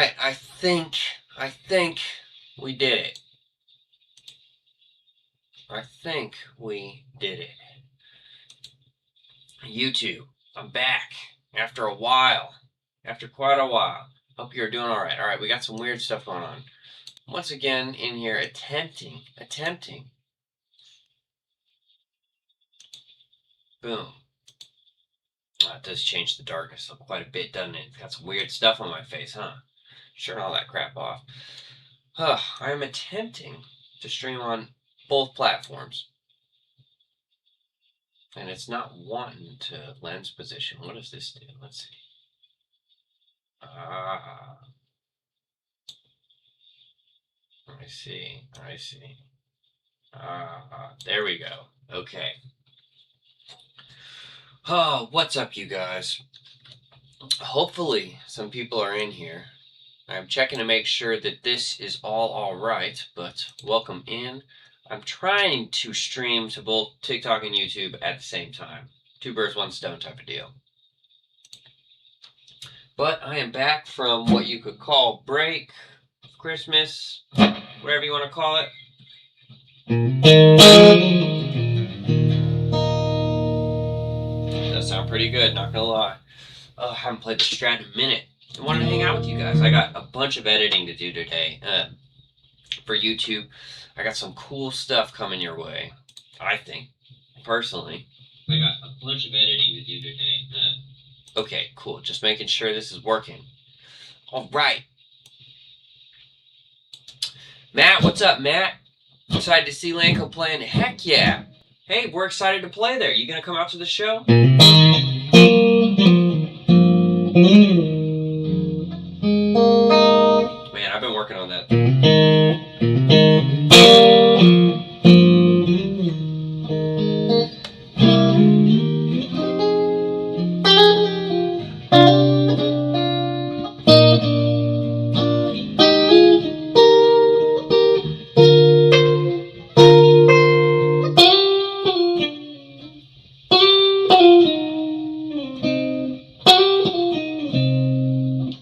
right, I think we did it. I think we did it. YouTube, I'm back after a while. After quite a while. Hope you're doing alright. Alright, we got some weird stuff going on. Once again, in here, attempting. Boom. It does change the darkness quite a bit, doesn't it? It's got some weird stuff on my face, huh? Turn all that crap off. I am attempting to stream on both platforms. And it's not wanting to lens position. What does this do? Let's see. I see. There we go. Okay. Oh, what's up, you guys? Hopefully, some people are in here. I'm checking to make sure that this is all right, but welcome in. I'm trying to stream to both TikTok and YouTube at the same time. 2 birds, 1 stone type of deal. But I am back from what you could call break, Christmas, whatever you want to call it. Does sound pretty good, not gonna lie. I haven't played the Strat in a minute. I wanted to hang out with you guys. I got a bunch of editing to do today for YouTube. I got some cool stuff coming your way, I think, personally. I got a bunch of editing to do today. Okay, cool. Just making sure this is working. All right. Matt, what's up, Matt? Excited to see Lanco playing? Heck yeah. Hey, we're excited to play there. You gonna come out to the show? Man, I've been working on that.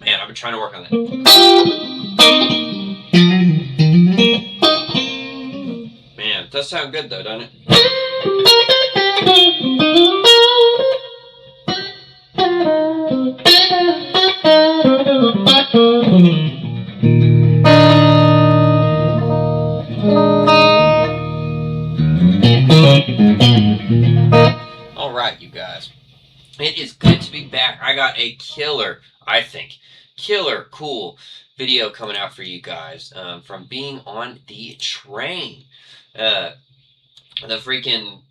Man, I've been trying to work on that. Man, it does sound good though, doesn't it? Alright, you guys. It is good to be back. I got a killer, I think, cool video coming out for you guys from being on the train. The freaking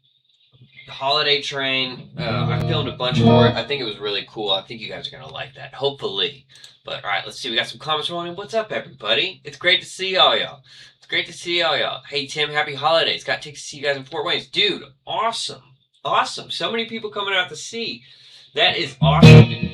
holiday train. I filmed a bunch for it. I think it was really cool. I think you guys are going to like that, hopefully. But, alright, let's see. We got some comments rolling. What's up, everybody? It's great to see all y'all. Hey, Tim, happy holidays. Got to see you guys in Fort Wayne. Dude, awesome. So many people coming out to see. That is awesome.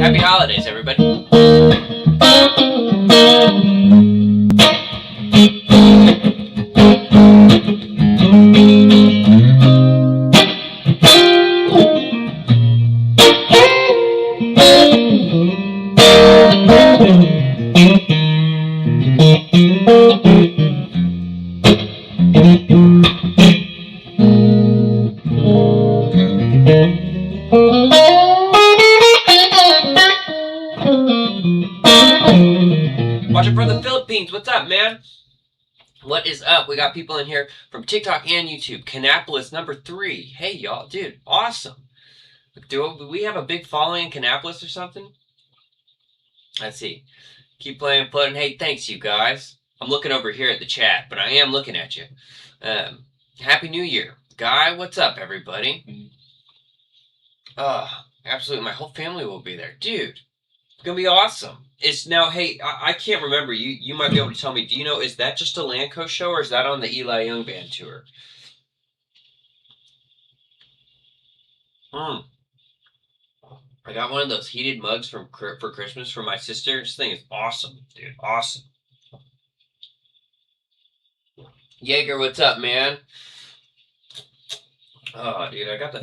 Happy holidays, everybody. Watching from the Philippines. What's up, man? What is up? We got people in here from TikTok and YouTube. Canapolis number 3. Hey, y'all. Dude, awesome. Do we have a big following in Canapolis or something? Let's see. Keep playing, floating. Hey, thanks, you guys. I'm looking over here at the chat, but I am looking at you. Happy New Year. Guy, what's up, everybody? Absolutely. My whole family will be there. Dude, it's going to be awesome. It's now, hey, I can't remember. You might be able to tell me. Do you know, is that just a Lanco show or is that on the Eli Young Band tour? I got one of those heated mugs for Christmas from my sister. This thing is awesome, dude. Awesome. Jaeger, what's up, man? Oh, dude, I got the...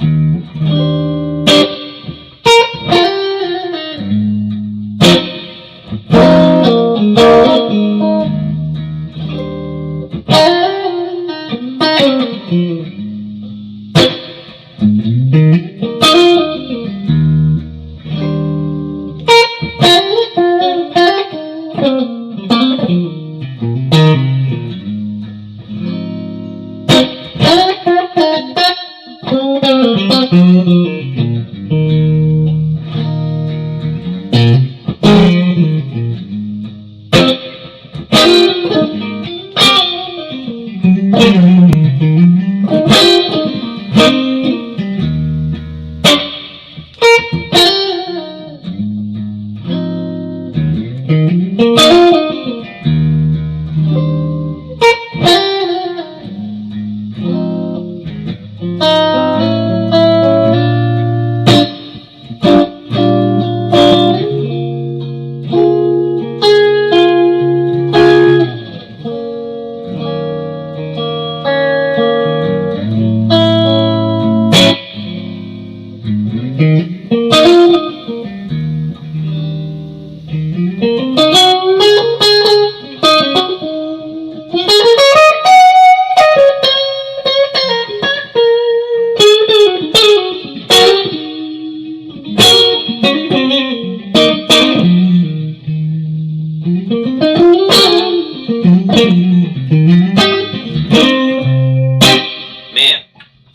Man,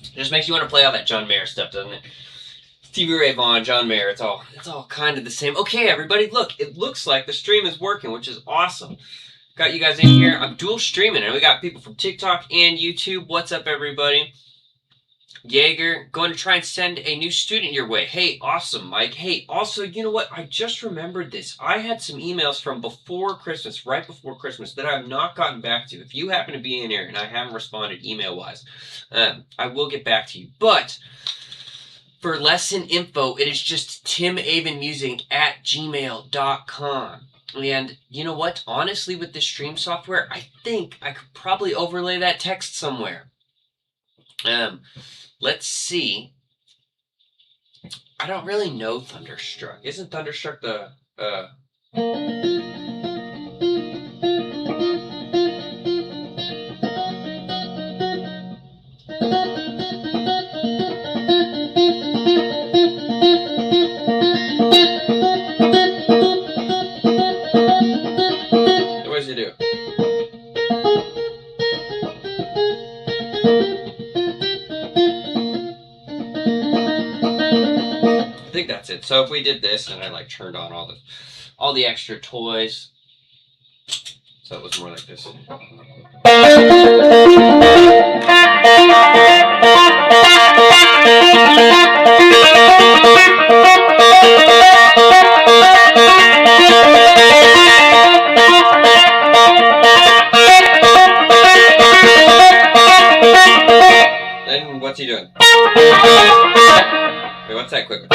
it just makes you want to play all that John Mayer stuff, doesn't it? Stevie Ray Vaughan, John Mayer, it's all kind of the same. Okay, everybody, look, it looks like the stream is working, which is awesome. Got you guys in here. I'm dual streaming, and we got people from TikTok and YouTube. What's up, everybody? Jaeger, going to try and send a new student your way. Hey, awesome, Mike. Hey, also, you know what? I just remembered this. I had some emails from before Christmas, right before Christmas, that I've not gotten back to. If you happen to be in here and I haven't responded email-wise, I will get back to you. But for lesson info, it is just timavenmusic@gmail.com. And you know what? Honestly, with this stream software, I think I could probably overlay that text somewhere. Let's see. I don't really know Thunderstruck. Isn't Thunderstruck the what does it do? I think that's it. So if we did this and I like turned on all the extra toys, so it was more like this. Then what's he doing? Wait, what's that quick one?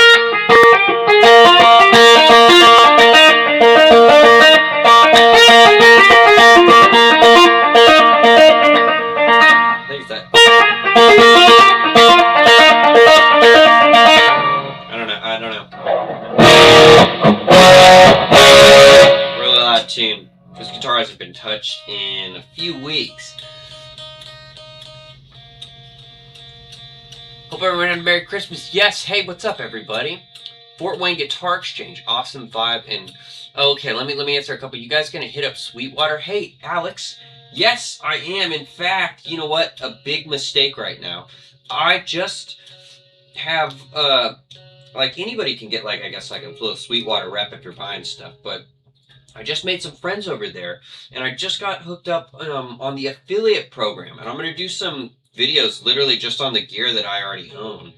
I think it's that. I don't know. Really loud tune. This guitar hasn't been touched in a few weeks. Hope everyone had a Merry Christmas. Yes, hey, what's up, everybody? Fort Wayne Guitar Exchange, awesome vibe. And okay, let me answer a couple. You guys gonna hit up Sweetwater? Hey, Alex. Yes, I am. In fact, you know what? A big mistake right now. I just have like anybody can get like I guess like a little Sweetwater rep if you're buying stuff, but I just made some friends over there, and I just got hooked up on the affiliate program, and I'm gonna do some videos literally just on the gear that I already own.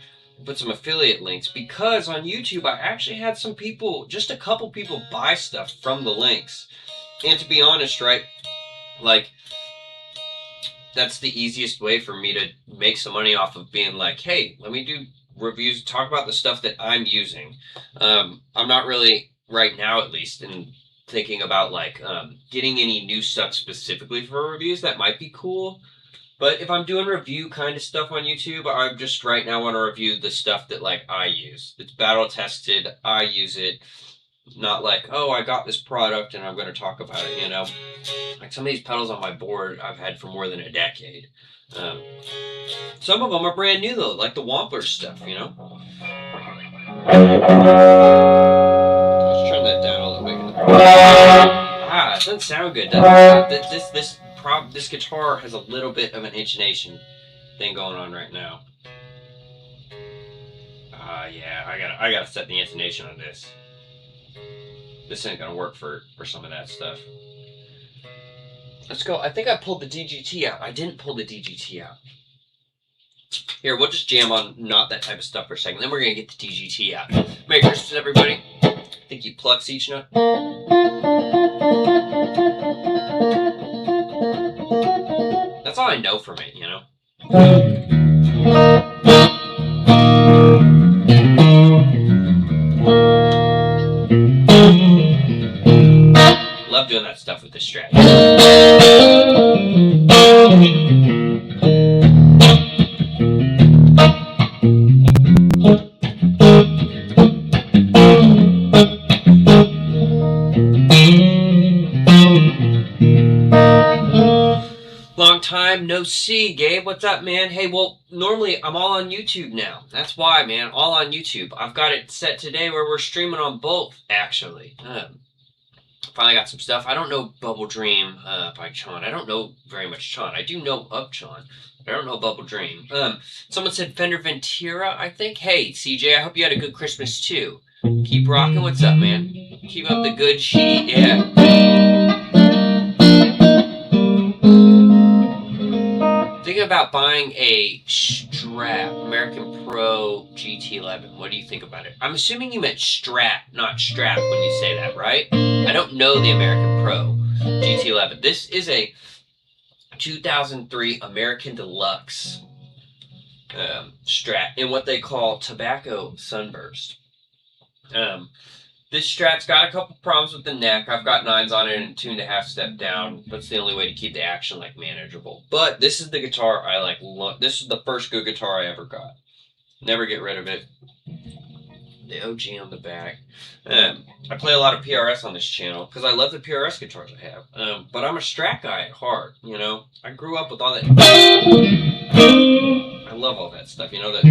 Put some affiliate links because on YouTube I actually had some people, just a couple people buy stuff from the links. And to be honest, right, like that's the easiest way for me to make some money off of being like, hey, let me do reviews, talk about the stuff that I'm using. I'm not really, right now at least, thinking about like getting any new stuff specifically for reviews. That might be cool. But if I'm doing review kind of stuff on YouTube, I just right now want to review the stuff that like I use. It's battle tested. I use it. Not like, oh, I got this product and I'm going to talk about it, you know? Like some of these pedals on my board I've had for more than a decade. Some of them are brand new though, like the Wampler stuff, you know? Let's turn that down a little bit. Ah, it doesn't sound good, does it? This guitar has a little bit of an intonation thing going on right now. Yeah, I gotta set the intonation on this. This ain't gonna work for some of that stuff. Let's go. I think I pulled the DGT out. I didn't pull the DGT out. Here, we'll just jam on not that type of stuff for a second. Then we're gonna get the DGT out. Merry Christmas, everybody. I think you plucks each note. That's all I know from it, you know? Love doing that stuff with this Strat. Long time no see, Gabe. What's up, man? Hey, well, normally I'm all on YouTube now. That's why, man. All on YouTube. I've got it set today where we're streaming on both, actually. Finally got some stuff. I don't know Bubble Dream by Chon. I don't know very much Chon. I do know of Chon. I don't know Bubble Dream. Someone said Fender Ventura, I think. Hey, CJ, I hope you had a good Christmas, too. Keep rocking. What's up, man? Keep up the good shit. Yeah. Thinking about buying a Strat, American Pro GT11. What do you think about it? I'm assuming you meant Strat, not Strap when you say that, right? I don't know the American Pro GT11. This is a 2003 American Deluxe Strat in what they call Tobacco Sunburst. This Strat's got a couple problems with the neck. I've got 9s on it and 2.5 step down. That's the only way to keep the action like manageable. But this is the guitar I like. This is the first good guitar I ever got. Never get rid of it. The OG on the back. I play a lot of PRS on this channel because I love the PRS guitars I have. But I'm a Strat guy at heart, you know. I grew up with all that. I love all that stuff, you know, that.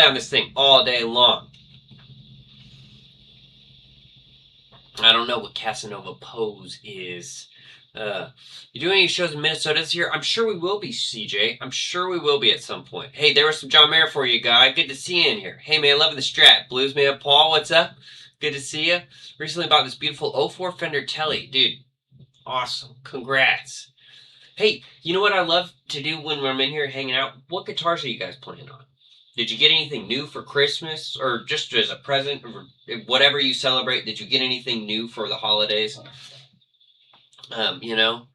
play on this thing all day long. I don't know what Casanova Pose is. You doing any shows in Minnesota this year? I'm sure we will be, CJ. I'm sure we will be at some point. Hey, there was some John Mayer for you, guy. Good to see you in here. Hey, man, loving the Strat. Blues man Paul, what's up? Good to see you. Recently bought this beautiful 04 Fender Tele. Dude, awesome. Congrats. Hey, you know what I love to do when I'm in here hanging out? What guitars are you guys playing on? Did you get anything new for Christmas or just as a present or whatever you celebrate? Did you get anything new for the holidays? You know,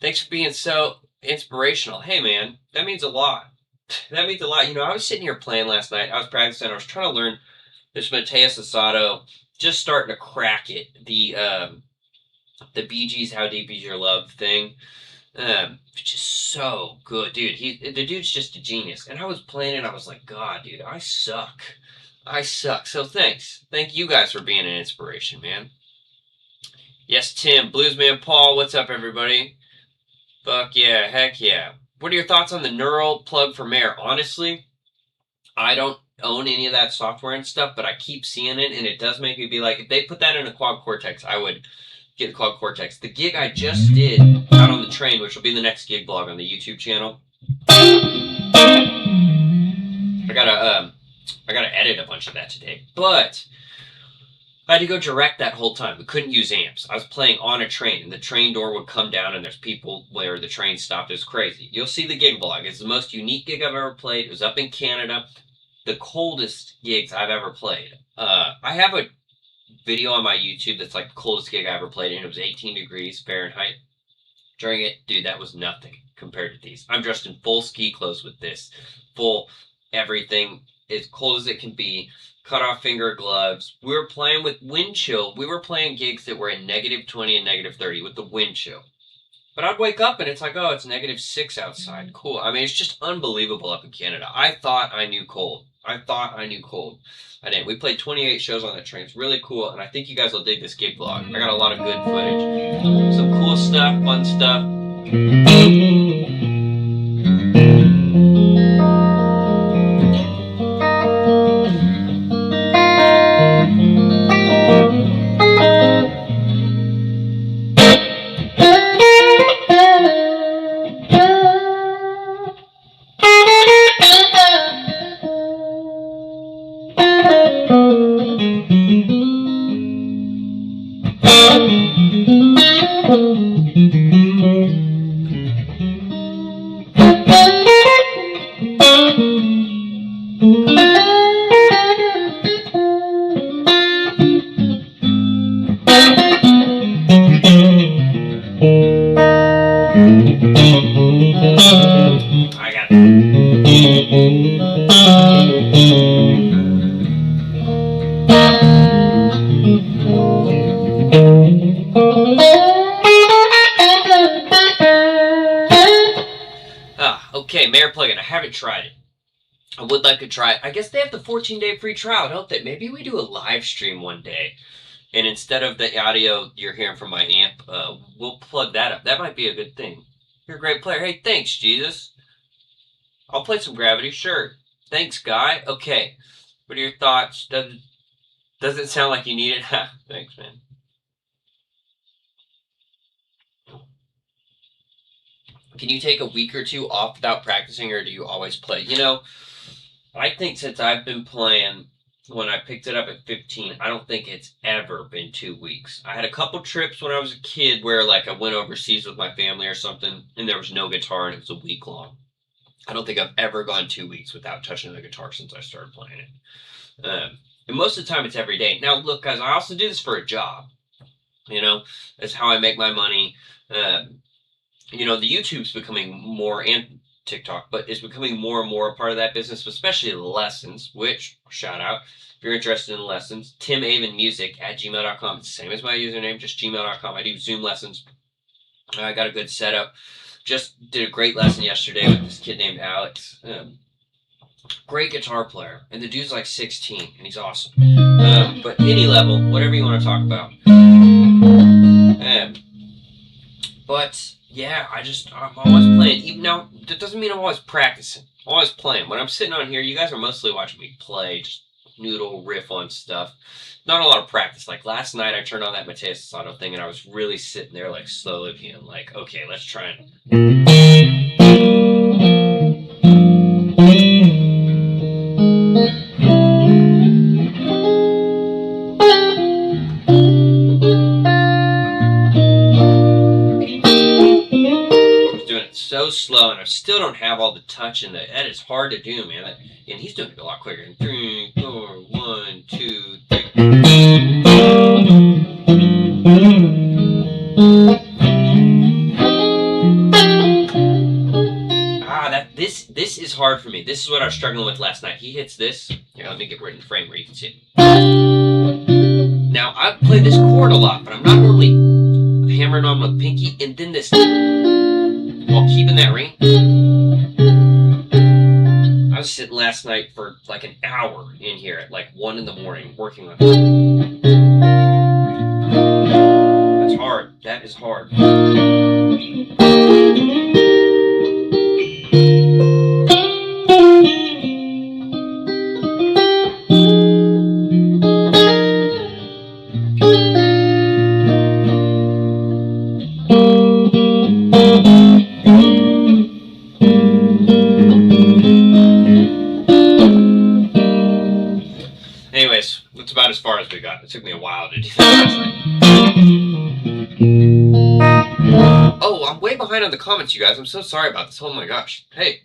thanks for being so inspirational. Hey, man, that means a lot. That means a lot. You know, I was sitting here playing last night. I was practicing. I was trying to learn this Mateus Asado, just starting to crack it. The Bee Gees, How Deep Is Your Love thing. Which is so good, dude. The dude's just a genius. And I was playing it, I was like, God, dude, I suck. I suck. So thanks. Thank you guys for being an inspiration, man. Yes, Tim. Bluesman Paul, what's up, everybody? Fuck yeah, heck yeah. What are your thoughts on the neural plug for Mayer? Honestly, I don't own any of that software and stuff, but I keep seeing it, and it does make me be like, if they put that in a Quad Cortex, I would get the Quad Cortex. The gig I just did out on the train, which will be the next gig blog on the YouTube channel. I gotta edit a bunch of that today, but I had to go direct that whole time. We couldn't use amps. I was playing on a train, and the train door would come down, and there's people where the train stopped. It was crazy. You'll see the gig blog. It's the most unique gig I've ever played. It was up in Canada. The coldest gigs I've ever played. I have a video on my YouTube that's like the coldest gig I ever played, and it was 18 degrees Fahrenheit. During it, dude, that was nothing compared to these. I'm dressed in full ski clothes with this. Full everything, as cold as it can be. Cut off finger gloves. We were playing with wind chill. We were playing gigs that were in -20 and -30 with the wind chill. But I'd wake up and it's like, oh, it's -6 outside. Cool. I mean, it's just unbelievable up in Canada. I thought I knew cold. I I didn't. We played 28 shows on that train. It's really cool, and I think you guys will dig this gig vlog. I got a lot of good footage. Some cool stuff, fun stuff. Okay, Mayer plugin. I haven't tried it. I would like to try it. I guess they have the 14-day free trial, don't they? Maybe we do a live stream one day. And instead of the audio you're hearing from my amp, we'll plug that up. That might be a good thing. You're a great player. Hey, thanks, Jesus. I'll play some Gravity, sure. Thanks, Guy. Okay. What are your thoughts? Doesn't sound like you need it. Thanks, man. Can you take a week or two off without practicing, or do you always play? You know, I think since I've been playing, when I picked it up at 15, I don't think it's ever been 2 weeks. I had a couple trips when I was a kid where, like, I went overseas with my family or something, and there was no guitar, and it was a week long. I don't think I've ever gone 2 weeks without touching the guitar since I started playing it. And most of the time, it's every day. Now, look, guys, I also do this for a job. You know, that's how I make my money. You know, the YouTube's becoming more, and TikTok, but it's becoming more and more a part of that business, especially the lessons, which, shout out, if you're interested in lessons, timavenmusic@gmail.com. It's the same as my username, just gmail.com. I do Zoom lessons. I got a good setup. Just did a great lesson yesterday with this kid named Alex. Great guitar player. And the dude's like 16, and he's awesome. But any level, whatever you want to talk about. But yeah, I'm always playing. Even now, that doesn't mean I'm always practicing. I'm always playing. When I'm sitting on here, you guys are mostly watching me play, just noodle, riff on stuff. Not a lot of practice. Like last night, I turned on that Mateus Sato thing, and I was really sitting there, like slowly being like, okay, let's try doing it so slow, and I still don't have all the touch in that. That is hard to do, man. And he's doing it a lot quicker. 3, 4, 1, 2, 3. This is hard for me. This is what I was struggling with last night. He hits this. Here, let me get right in the frame where you can see it. Now I've played this chord a lot, but I'm not normally hammering on my pinky and then this while keeping that ring. I was sitting last night for like an hour in here at like 1 in the morning working on it. That's hard. That is hard. Anyways, that's about as far as we got. It took me a while to do that. Oh, I'm way behind on the comments, you guys. I'm so sorry about this. Oh my gosh. Hey,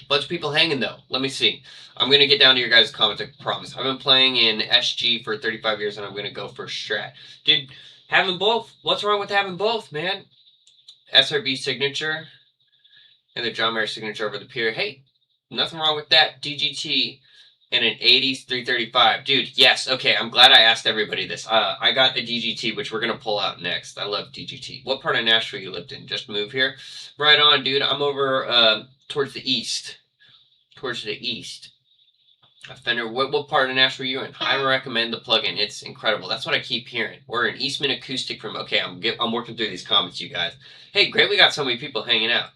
bunch of people hanging though. Let me see. I'm going to get down to your guys' comments, I promise. I've been playing in SG for 35 years and I'm going to go for Strat. Dude, having both. What's wrong with having both, man? SRB signature and the John Mayer signature over the pier. Hey, nothing wrong with that. DGT and an 80s 335. Dude, yes. Okay, I'm glad I asked everybody this. I got a DGT, which we're going to pull out next. I love DGT. What part of Nashville you lived in? Just moved here? Right on, dude. I'm over towards the east. Towards the east. Fender, what part of Nashville are you in? I recommend the plugin. It's incredible. That's what I keep hearing. We're an Eastman acoustic from... Okay, I'm working through these comments, you guys. Hey, great. We got so many people hanging out.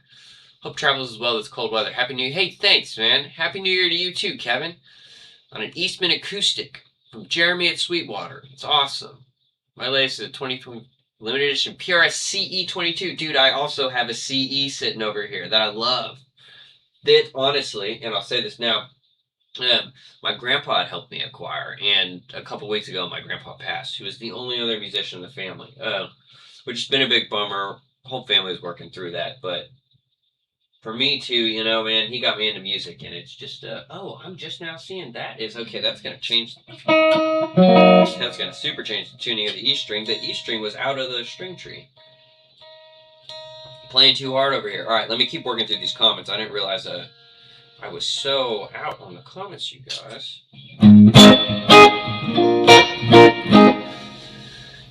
Hope travels as well as cold weather. Happy New Year. Hey, thanks, man. Happy New Year to you too, Kevin. On an Eastman acoustic from Jeremy at Sweetwater. It's awesome. My latest is a 2020 limited edition PRS CE22. Dude, I also have a CE sitting over here that I love. That, honestly, and I'll say this now, my grandpa had helped me acquire, and a couple weeks ago my grandpa passed. He was the only other musician in the family, which has been a big bummer. Whole family was working through that, but for me too, you know, man, he got me into music, and it's just, oh, I'm just now seeing that is, okay, that's going to change, that's going to super change the tuning of the E string. The E string was out of the string tree. Playing too hard over here. All right, let me keep working through these comments. I didn't realize I was so out on the comments, you guys.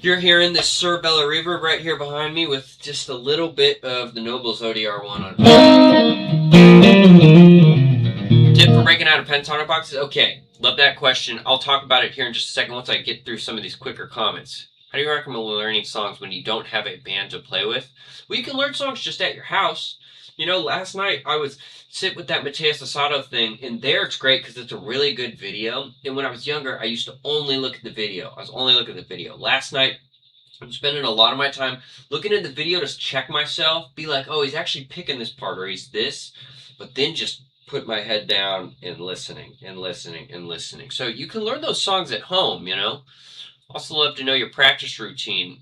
You're hearing this Sir Bella reverb right here behind me with just a little bit of the Nobles ODR1 on. Tip for breaking out of pentatonic boxes? Okay, love that question. I'll talk about it here in just a second once I get through some of these quicker comments. How do you recommend learning songs when you don't have a band to play with? Well, you can learn songs just at your house. You know, last night I was sitting with that Mateus Sato thing, and there it's great because it's a really good video. And when I was younger, I used to only look at the video. I was only looking at the video. Last night, I'm spending a lot of my time looking at the video to check myself, be like, oh, he's actually picking this part, or he's this, but then just put my head down and listening and listening and listening. So you can learn those songs at home, you know. Also love to know your practice routine,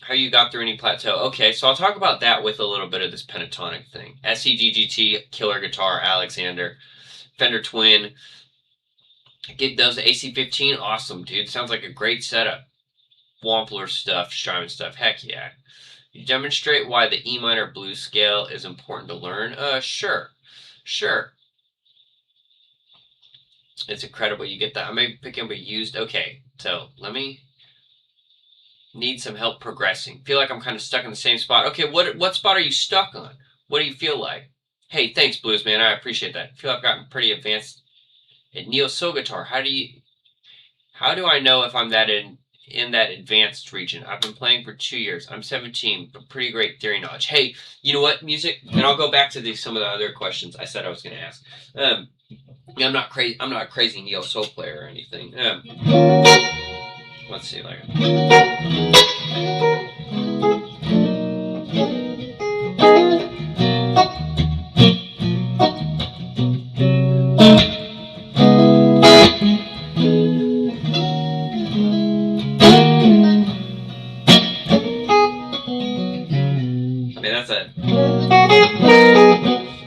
how you got through any plateau. Okay, so I'll talk about that with a little bit of this pentatonic thing. SEGGT, killer guitar, Alexander, Fender Twin. Get those AC-15, awesome, dude. Sounds like a great setup. Wampler stuff, Strymon stuff, heck yeah. You demonstrate why the E minor blues scale is important to learn? Sure. It's incredible. You get that. I may pick up a used. Okay, so let me. Need some help progressing. Feel like I'm kind of stuck in the same spot. Okay, what spot are you stuck on? What do you feel like? Hey, thanks, Blues Man. I appreciate that. I feel I've gotten pretty advanced at neo soul guitar. How do I know if I'm that in that advanced region. I've been playing for 2 years. I'm 17, but pretty great theory knowledge. Hey, you know what, music? And I'll go back to some of the other questions I said I was going to ask. I'm not crazy. I'm not a crazy neo soul player or anything. Let's see, like.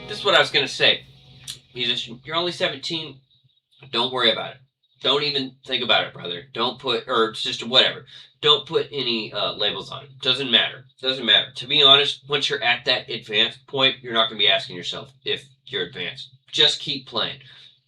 This is what I was going to say. Musician, you're only 17. Don't worry about it. Don't even think about it, brother. Don't put, or sister, whatever. Don't put any labels on it. Doesn't matter. Doesn't matter. To be honest, once you're at that advanced point, you're not going to be asking yourself if you're advanced. Just keep playing.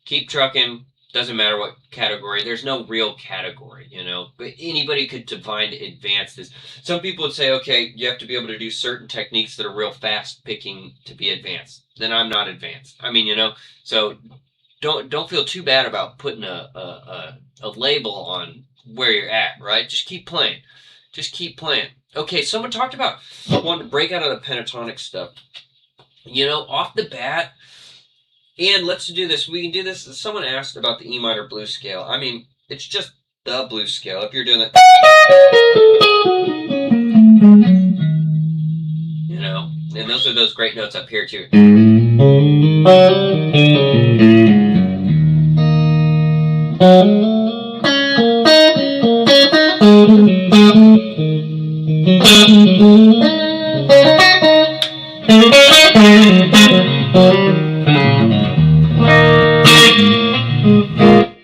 Keep trucking. Doesn't matter what category. There's no real category, you know. But anybody could define advanced as. Some people would say, okay, you have to be able to do certain techniques that are real fast picking to be advanced. Then I'm not advanced. I mean, you know, so don't feel too bad about putting a label on where you're at, right? Just keep playing. Just keep playing. Okay, someone talked about wanting to break out of the pentatonic stuff. You know, off the bat, and let's do this. We can do this. Someone asked about the E minor blues scale. I mean, it's just the blues scale. If you're doing that, you know, and those are those great notes up here too.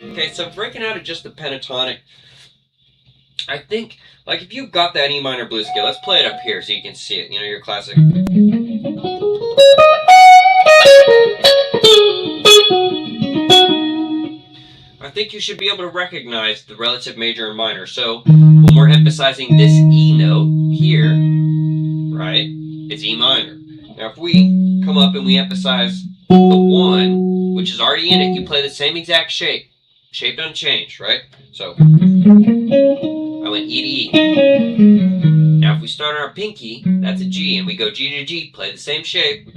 Okay, so breaking out of just the pentatonic, I think, like if you've got that E minor blues scale, let's play it up here so you can see it. You know, your classic. I think you should be able to recognize the relative major and minor. So when we're emphasizing this E note here, right, it's E minor. Now if we come up and we emphasize the 1, which is already in it, you play the same exact shape. Shape doesn't change, right? So I went E to E. Now if we start on our pinky, that's a G, and we go G to G, play the same shape.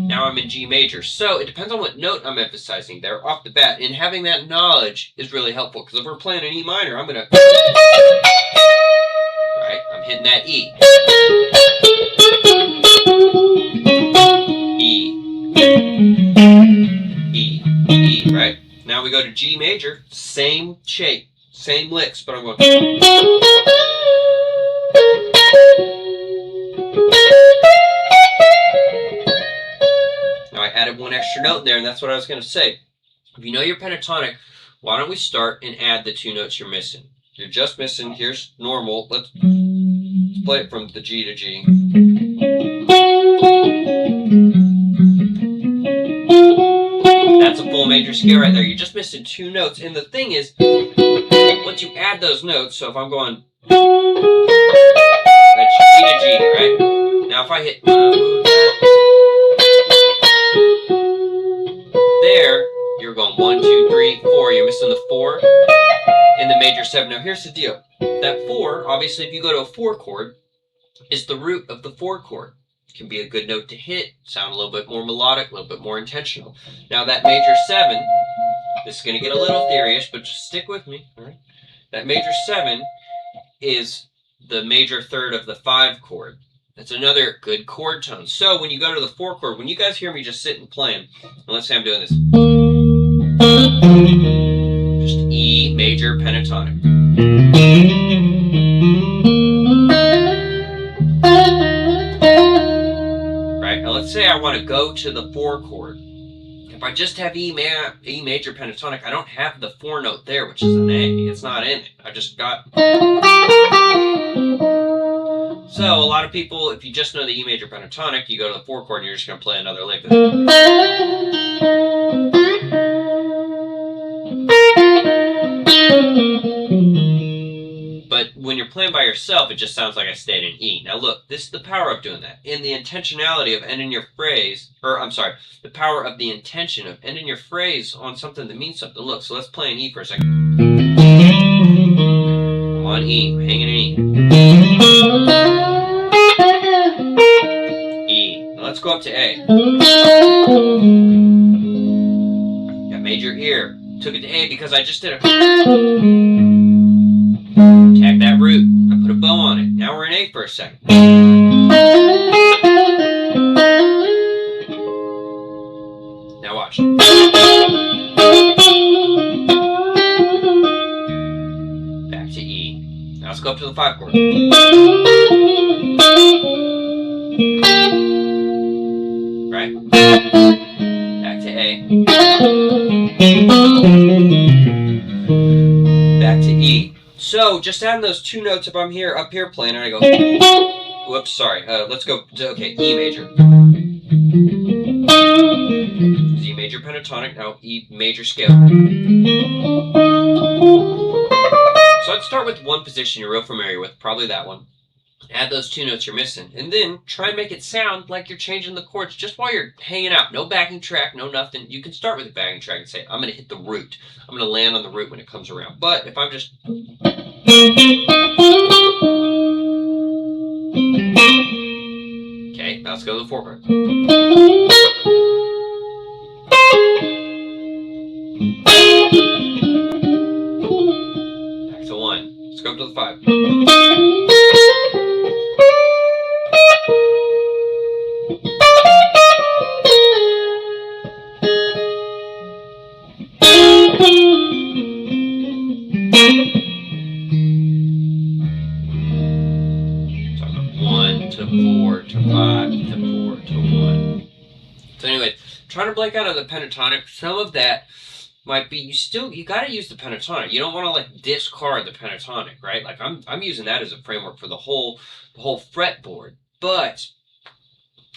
Now I'm in G major. So it depends on what note I'm emphasizing there off the bat. And having that knowledge is really helpful, because if we're playing an E minor, I'm going to... Right? I'm hitting that E. E, right? Now we go to G major, same shape, same licks, but I'm going... Now I added one extra note in there, and that's what I was going to say. If you know your pentatonic, why don't we start and add the 2 notes you're missing? You're just missing, here's normal, let's play it from the G to G. That's a full major scale right there. You're just missing 2 notes. And the thing is, once you add those notes, so if I'm going, that's G to G, right? Now if I hit there, you're going 1, 2, 3, 4. You're missing the 4 in the major 7. Now here's the deal. That 4, obviously if you go to a 4 chord, is the root of the 4 chord. Can be a good note to hit, sound a little bit more melodic, a little bit more intentional. Now that major 7, this is going to get a little theory-ish, but just stick with me. All right? That major 7 is the major third of the 5 chord. That's another good chord tone. So when you go to the 4 chord, when you guys hear me just sitting playing, and let's say I'm doing this. Just E major pentatonic. Let's say I want to go to the 4 chord. If I just have E major pentatonic, I don't have the 4 note there, which is an A. It's not in it. I just got... So a lot of people, if you just know the E major pentatonic, you go to the 4 chord and you're just going to play another lick. But when you're playing playing by yourself, it just sounds like I stayed in E. Now look, this is the power of doing that. In the intentionality of ending your phrase, or I'm sorry, the power of the intention of ending your phrase on something that means something. Look, so let's play in E for a second. I'm on E, I'm hanging in E. E. Now let's go up to A. Got major here. Took it to A because I just did a... Tag that root. I put a bow on it. Now we're in A for a second. Now watch. Back to E. Now let's go up to the 5 chord. Right? Back to A. Back to E. So just adding those 2 notes, if I'm here up here playing and I go, whoops, sorry. Let's go to, okay, E major. Z major pentatonic, now E major scale. So I'd start with one position you're real familiar with, probably that one. Add those 2 notes you're missing, and then try and make it sound like you're changing the chords just while you're hanging out. No backing track, no nothing. You can start with a backing track and say, I'm going to hit the root. I'm going to land on the root when it comes around. But if I'm just... Okay, now let's go to the 4 chord. Back to 1. Let's go up to the 5. So anyway, trying to break out of the pentatonic, some of that might be, you got to use the pentatonic. You don't want to like discard the pentatonic, right? Like I'm using that as a framework for the whole fretboard. But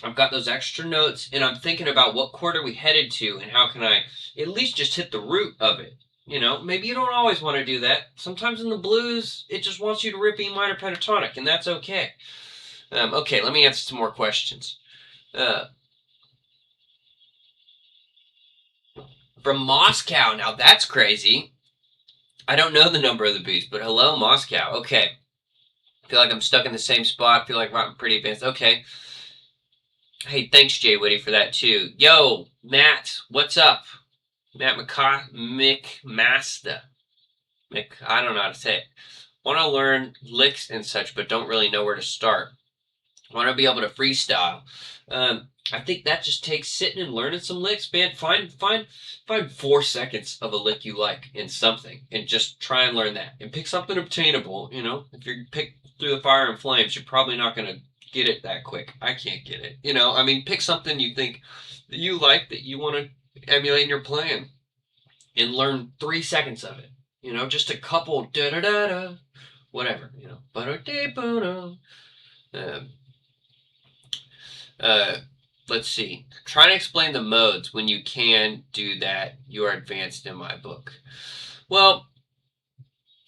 I've got those extra notes and I'm thinking about what chord are we headed to and how can I at least just hit the root of it. You know, maybe you don't always want to do that. Sometimes in the blues, it just wants you to rip E minor pentatonic, and that's okay. Okay, let me answer some more questions. From Moscow, now that's crazy. I don't know the number of the beats, but hello, Moscow. Okay. Feel like I'm stuck in the same spot. Feel like I'm pretty advanced. Okay. Hey, thanks, Jay Whitty, for that, too. Yo, Matt, what's up? Matt McMaster. I don't know how to say it. Want to learn licks and such, but don't really know where to start. Want to be able to freestyle. I think that just takes sitting and learning some licks, man. Find 4 seconds of a lick you like in something, and just try and learn that. And pick something obtainable. You know, if you pick Through the Fire and Flames, you're probably not going to get it that quick. I can't get it. You know, I mean, pick something you think that you like, that you want to emulate in your playing, and learn 3 seconds of it. You know, just a couple da-da-da-da, whatever, you know. Let's see. Try to explain the modes when you can do that. You are advanced in my book. Well,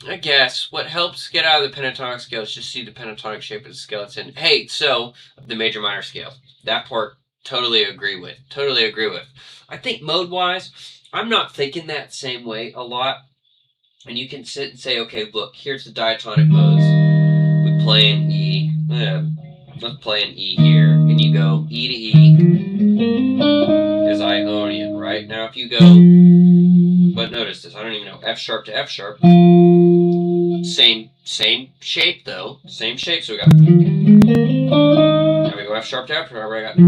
I guess what helps get out of the pentatonic scale is just see the pentatonic shape of the skeleton. Hey, so the major minor scale. That part, totally agree with. Totally agree with. I think mode-wise, I'm not thinking that same way a lot. And you can sit and say, okay, look, here's the diatonic modes. We play in E. Let's play an E here, and you go E to E is Ionian, right? Now if you go, but notice this, I don't even know, F sharp to F sharp, same shape though, same shape, so we got, now we go F sharp to F sharp, I got,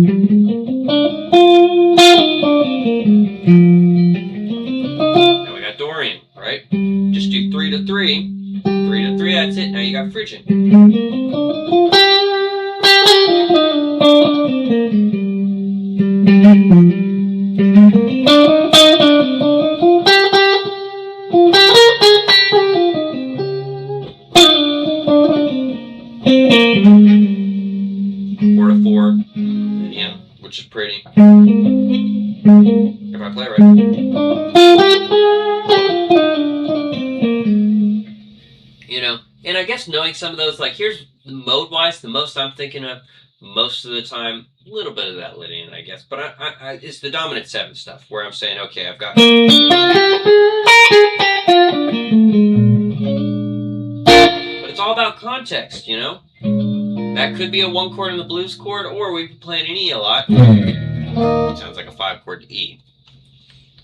now we got Dorian, right? Just do 3 to 3, 3 to 3, that's it, now you got Phrygian. 4 to 4, yeah, which is pretty. If I play right. You know, and I guess guess knowing some of those, like here's mode-wise, the most I'm thinking of most of the time, a little bit of that Lydian, I guess, but it's the dominant 7 stuff where I'm saying, okay, I've got. But it's all about context, you know? That could be a 1 chord in the blues chord, or we've been playing an E a lot. It sounds like a 5 chord E.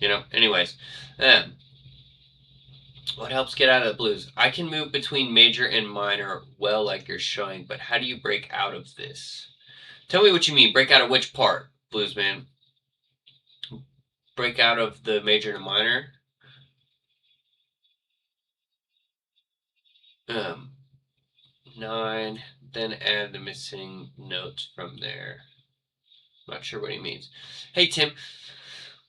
You know, anyways. What helps get out of the blues? I can move between major and minor well like you're showing, but how do you break out of this? Tell me what you mean. Break out of which part, blues man? Break out of the major to minor? 9, then add the missing notes from there. Not sure what he means. Hey, Tim.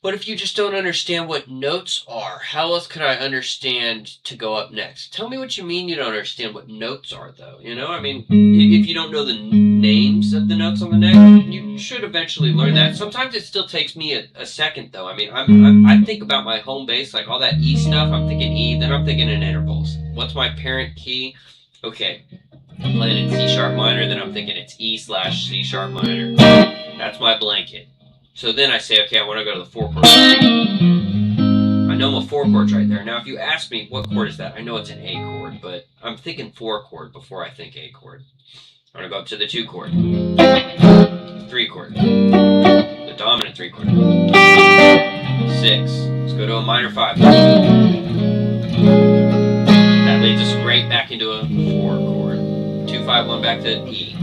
What if you just don't understand what notes are? How else could I understand to go up next? Tell me what you mean you don't understand what notes are, though. You know, I mean, if you don't know the names of the notes on the neck, you should eventually learn that. Sometimes it still takes me a second, though. I mean, I think about my home bass, like all that E stuff. I'm thinking E, then I'm thinking in intervals. What's my parent key? Okay, I'm playing in C sharp minor, then I'm thinking it's E/C sharp minor. That's my blanket. So then I say, okay, I want to go to the 4 chord. I know my 4 chord's right there. Now, if you ask me what chord is that, I know it's an A chord, but I'm thinking 4 chord before I think A chord. I want to go up to the 2 chord, 3 chord, the dominant 3 chord, 6. Let's go to a minor 5. That leads us right back into a 4 chord. 2, 5, 1 back to E.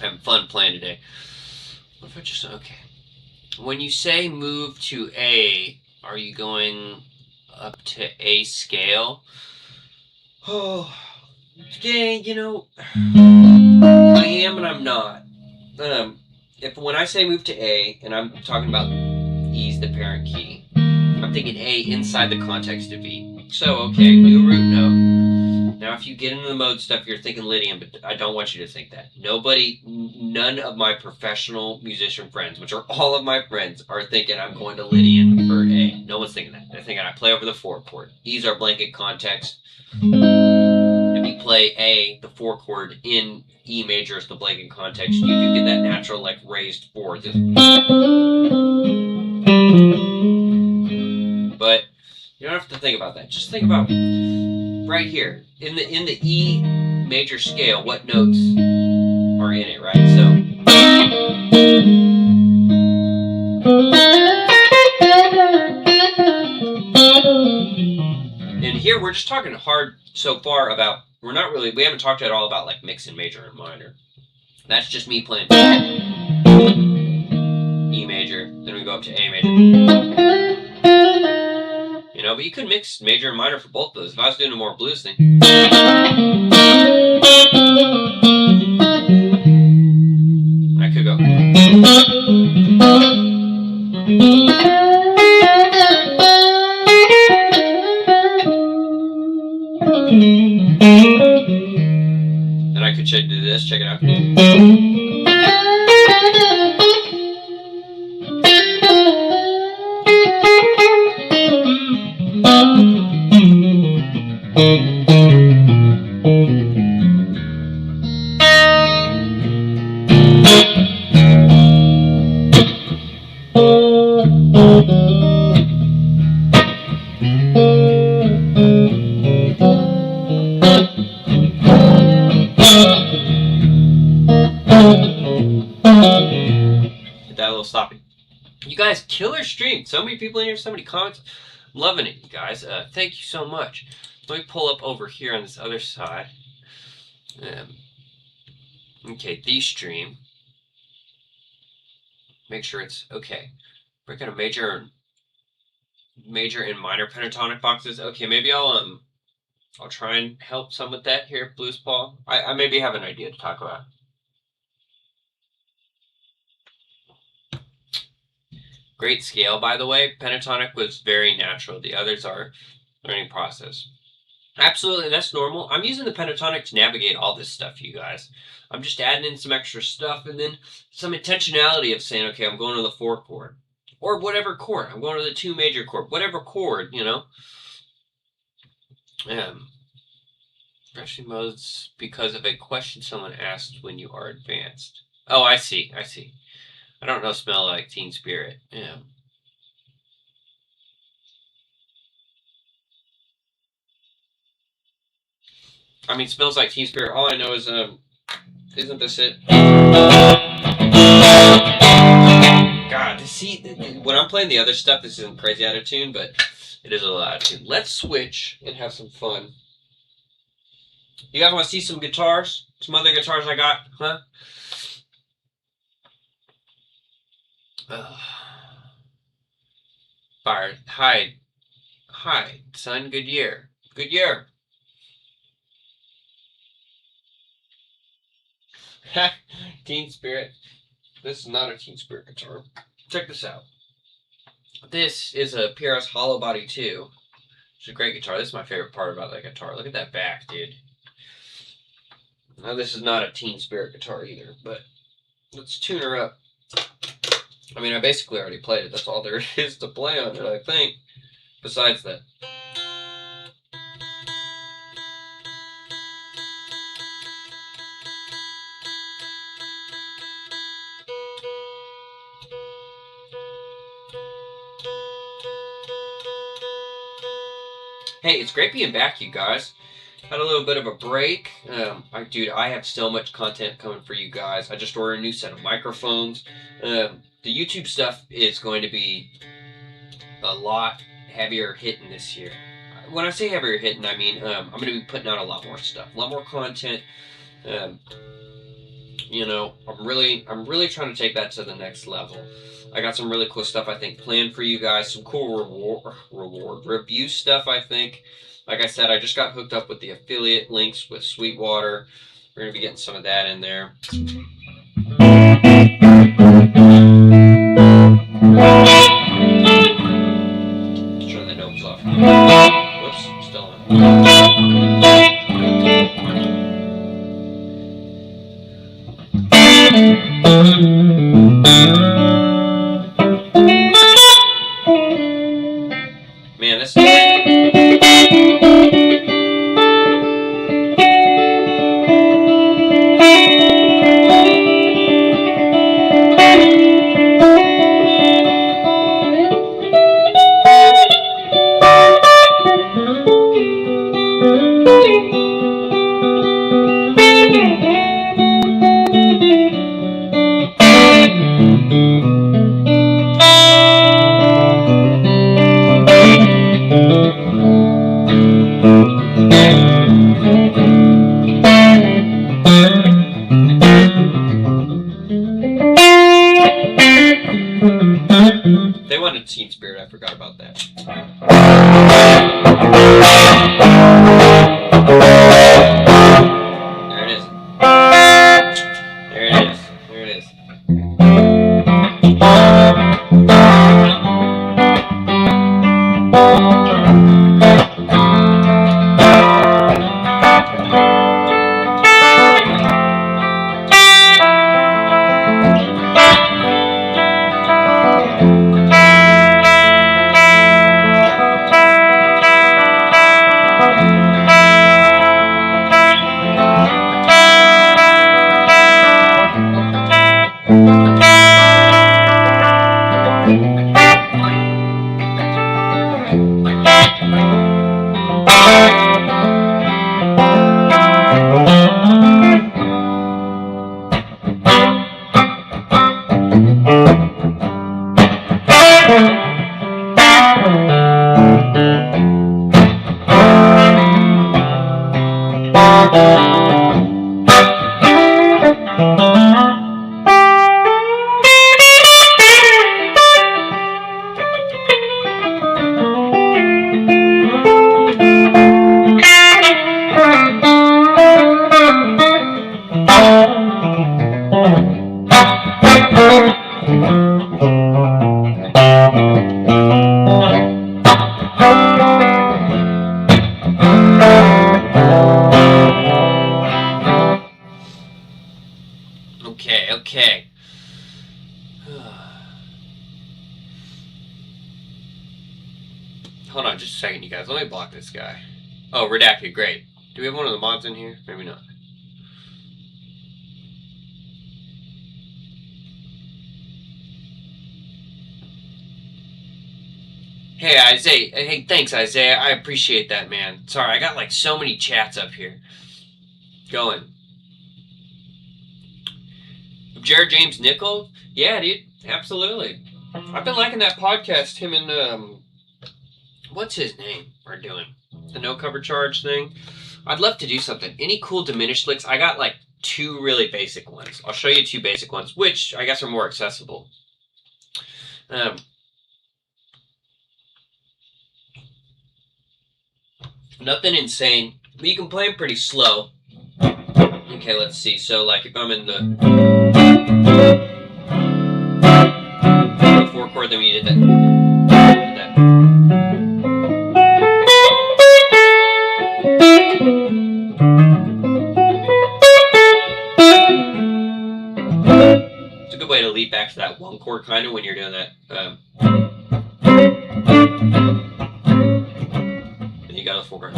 Having fun playing today. What if I just, okay. When you say move to A, are you going up to A scale? Oh, today, you know, I am and I'm not. When I say move to A, and I'm talking about E's the parent key, I'm thinking A inside the context of E. So, okay, new root, no. Now, if you get into the mode stuff, you're thinking Lydian, but I don't want you to think that. None of my professional musician friends, which are all of my friends, are thinking I'm going to Lydian for A. No one's thinking that. They're thinking I play over the 4 chord. E's our blanket context. If you play A, the 4 chord, in E major as the blanket context, you do get that natural, like, raised 4th. But you don't have to think about that. Just think about right here in the E major scale, what notes are in it, right? So and here we're just talking hard so far about, we haven't talked at all about like mixing major and minor. That's just me playing E major, then we go up to A major. You know, but you could mix major and minor for both of those. If I was doing a more blues thing, I could go. And I could do this, check it out. Hit that little stopping. You guys, killer stream. So many people in here, so many comments. Loving it, you guys. Thank you so much. Let me pull up over here on this other side. Okay, the stream. Make sure it's okay. Break out a major and minor pentatonic boxes. Okay, maybe I'll try and help some with that here, Blues Paul. I maybe have an idea to talk about. Great scale, by the way. Pentatonic was very natural. The others are learning process. Absolutely, that's normal. I'm using the pentatonic to navigate all this stuff, you guys. I'm just adding in some extra stuff and then some intentionality of saying, okay, I'm going to the 4 chord. Or whatever chord. I'm going to the 2 major chord. Whatever chord, you know. Freshman modes because of a question someone asked when you are advanced. Oh, I see. I don't know Smell Like Teen Spirit. Yeah. I mean, Smells Like Teen Spirit. All I know is, isn't this it? God, see, when I'm playing the other stuff, this isn't crazy out of tune, but it is a little out of tune. Let's switch and have some fun. You guys want to see some guitars? Some other guitars I got, huh? Fire. Hi, son. Good year. Teen Spirit. This is not a Teen Spirit guitar. Check this out. This is a PRS Hollow Body 2. It's a great guitar. This is my favorite part about that guitar. Look at that back, dude. Now, this is not a Teen Spirit guitar either, but let's tune her up. I mean, I basically already played it. That's all there is to play on it, I think. Besides that. Hey, it's great being back, you guys. Had a little bit of a break. Dude, I have so much content coming for you guys. I just ordered a new set of microphones. The YouTube stuff is going to be a lot heavier hitting this year. When I say heavier hitting, I mean I'm going to be putting out a lot more stuff, a lot more content. You know, I'm really trying to take that to the next level. I got some really cool stuff, I think, planned for you guys. Some cool reward review stuff, I think. Like I said, I just got hooked up with the affiliate links with Sweetwater. We're going to be getting some of that in there. Turn the knobs off. Whoops, still on. Man, this they wanted Teen Spirit, I forgot about that. There it is. There it is. There it is. Okay. Hold on just a second, you guys. Let me block this guy. Oh, redacted. Great. Do we have one of the mods in here? Maybe not. Hey, Isaiah. Hey, thanks, Isaiah. I appreciate that, man. Sorry, I got like so many chats up here. Going. Jared James Nichols? Yeah, dude. Absolutely. I've been liking that podcast him and, what's his name are doing. The no cover charge thing. I'd love to do something. Any cool diminished licks? I got like 2 really basic ones. I'll show you 2 basic ones, which I guess are more accessible. Nothing insane, but you can play them pretty slow. Okay, let's see. So, like, if I'm in the 4 chord, then we did that. It's a good way to lead back to that 1 chord kind of when you're doing that. And you got a 4 chord.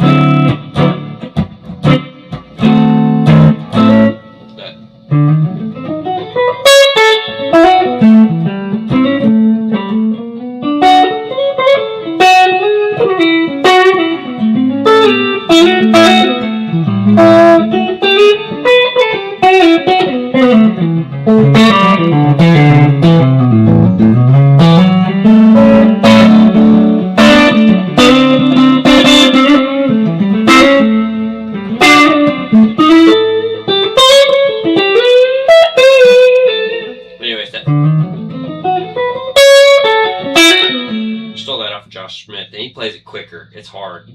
Quicker. It's hard.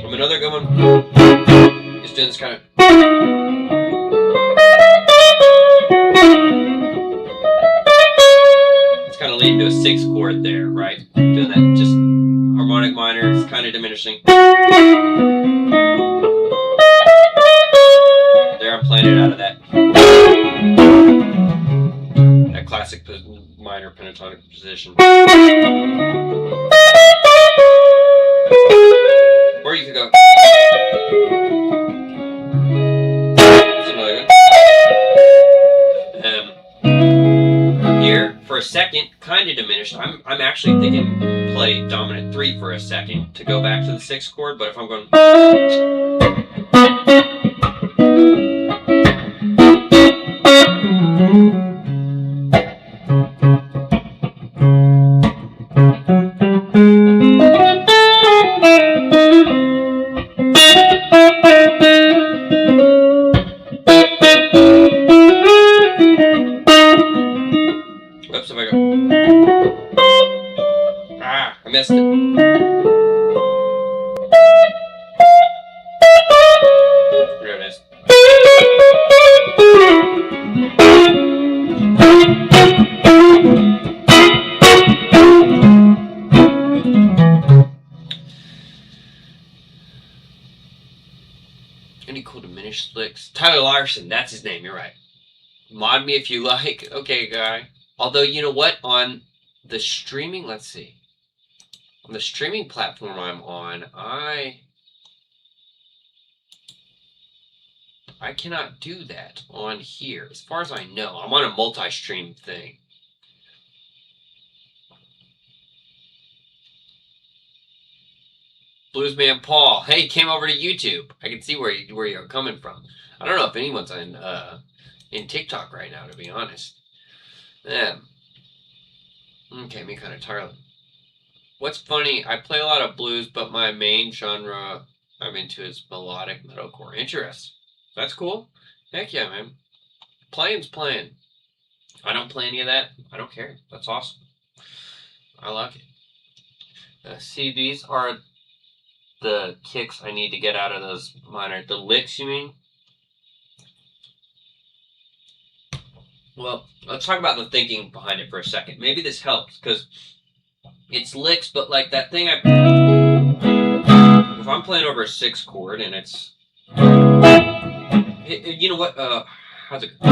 Another good one is doing this kind of. It's kind of leading to a 6 chord there, right? Doing that just harmonic minor. It's kind of diminishing. There, I'm playing it out of that classic minor pentatonic position. Or you could go. That's another good. Here, for a second, kind of diminished. I'm actually thinking play dominant 3 for a second to go back to the 6th chord, but if I'm going. Missed it. There it is. Any cool diminished licks? Tyler Larson, that's his name, you're right. Mod me if you like. Okay, guy. Although, you know what? On the streaming, let's see. On the streaming platform I'm on, I cannot do that on here. As far as I know, I'm on a multi-stream thing. Bluesman Paul, hey, came over to YouTube. I can see where you're coming from. I don't know if anyone's in TikTok right now, to be honest. Okay, me kind of tired. What's funny, I play a lot of blues, but my main genre I'm into is melodic metalcore. Interesting. That's cool. Heck yeah, man. Playing's playing. I don't play any of that. I don't care. That's awesome. I like it. See, these are the kicks I need to get out of those minor. The licks, you mean? Well, let's talk about the thinking behind it for a second. Maybe this helps, because it's licks, but like that thing if I'm playing over a 6 chord and it's... you know what? How's it go?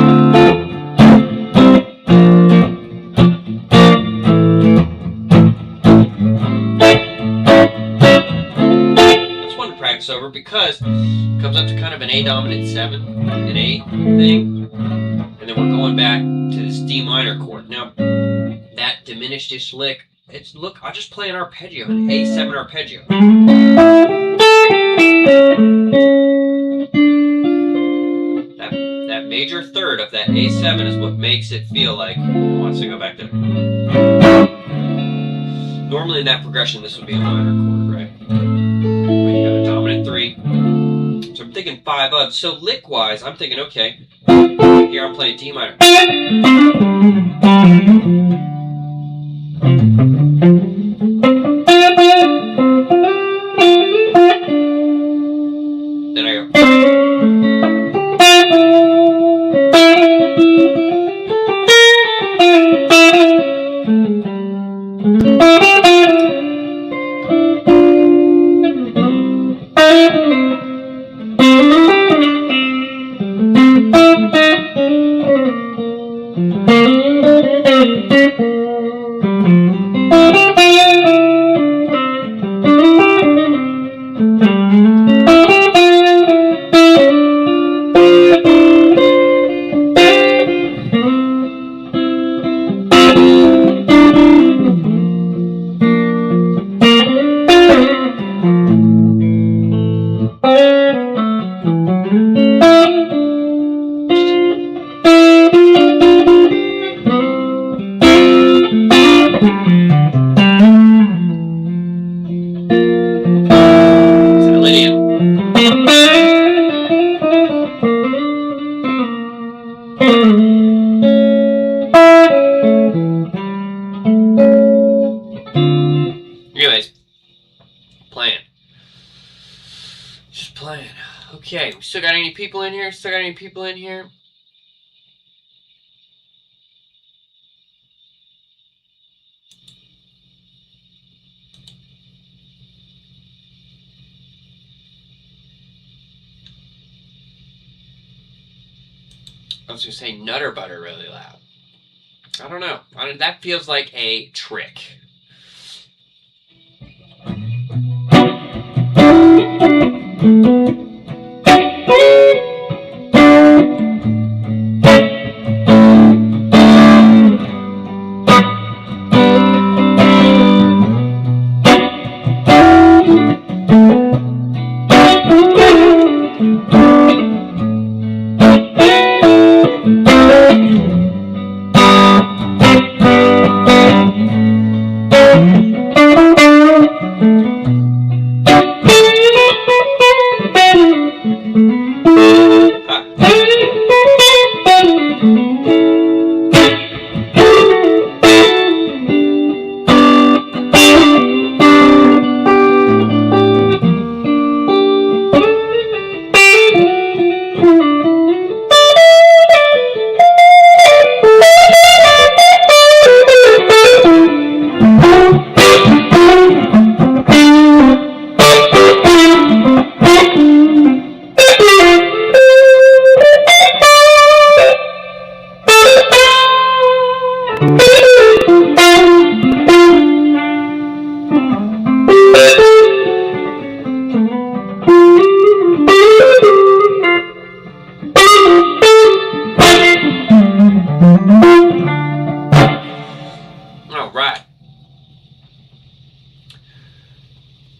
Practice over, because it comes up to kind of an A dominant 7, an A thing, and then we're going back to this D minor chord. Now, that diminished-ish lick, look, I'll just play an arpeggio, an A7 arpeggio. That major third of that A7 is what makes it feel like it wants to go back there. Normally in that progression, this would be a minor chord, right? But you got a dominant 3. So I'm thinking 5 of. So lick-wise, I'm thinking, okay, here I'm playing D minor. Then I go. Anyways, playing. Just playing. Okay, we still got any people in here? Still got any people in here? I was going to say Nutter Butter really loud. I don't know. That feels like a trick.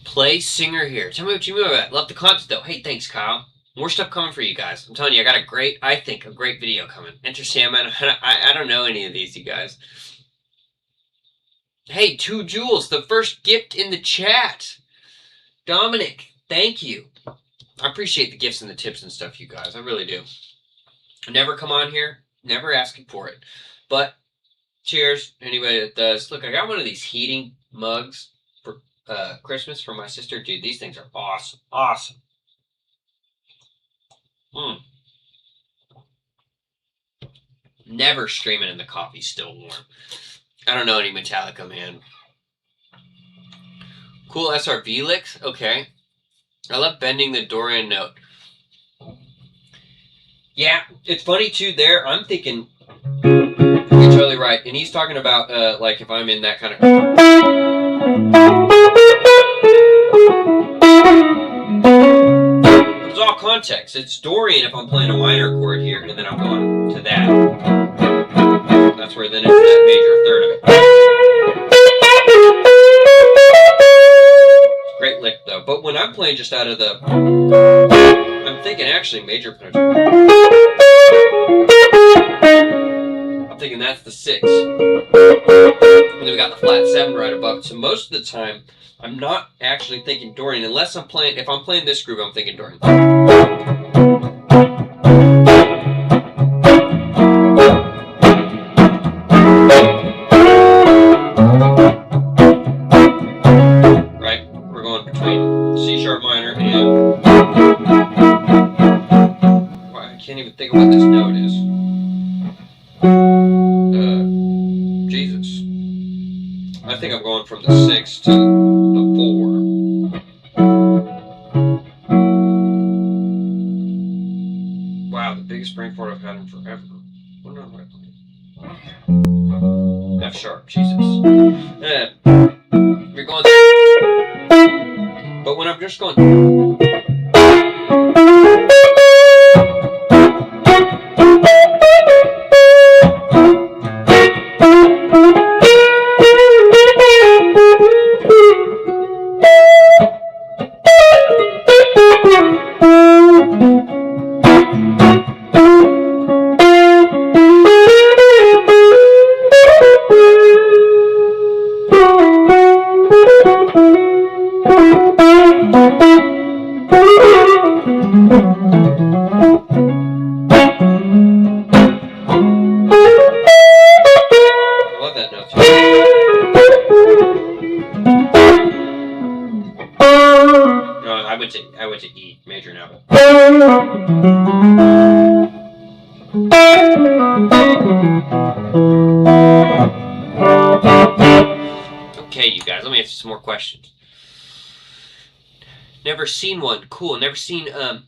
Play singer here. Tell me what you mean by that. Love the content though. Hey, thanks, Kyle. More stuff coming for you guys. I'm telling you, I got a great video coming. Enter Sandman. I don't know any of these, you guys. Hey, 2 Jules, the first gift in the chat. Dominic, thank you. I appreciate the gifts and the tips and stuff, you guys. I really do. I never come on here, never asking for it. But cheers, anybody that does. Look, I got one of these heating mugs for Christmas from my sister. Dude, these things are awesome. Awesome. Never streaming in the coffee, still warm. I don't know any Metallica, man. Cool SRV licks? Okay. I love bending the Dorian note. Yeah, it's funny too there. I'm thinking, you're totally right. And he's talking about, like, if I'm in that kind of... It's all context. It's Dorian if I'm playing a minor chord here, and then I'm going to that. That's where then it's that major third of it. Great lick though. But when I'm playing just out of the... I'm thinking actually major pentatonic. I'm thinking that's the 6. And then we got the flat 7 right above it. So most of the time, I'm not actually thinking Dorian unless I'm playing... If I'm playing this groove, I'm thinking Dorian. Think of what this note is. Jesus. I think I'm going from the 6 to the 4. Wow, the biggest brain fart I've had in forever. What note am I playing? F sharp, Jesus. You're going there. But when I'm just going... I went to E major now. Okay, you guys, let me answer some more questions. Never seen one. Cool. Never seen a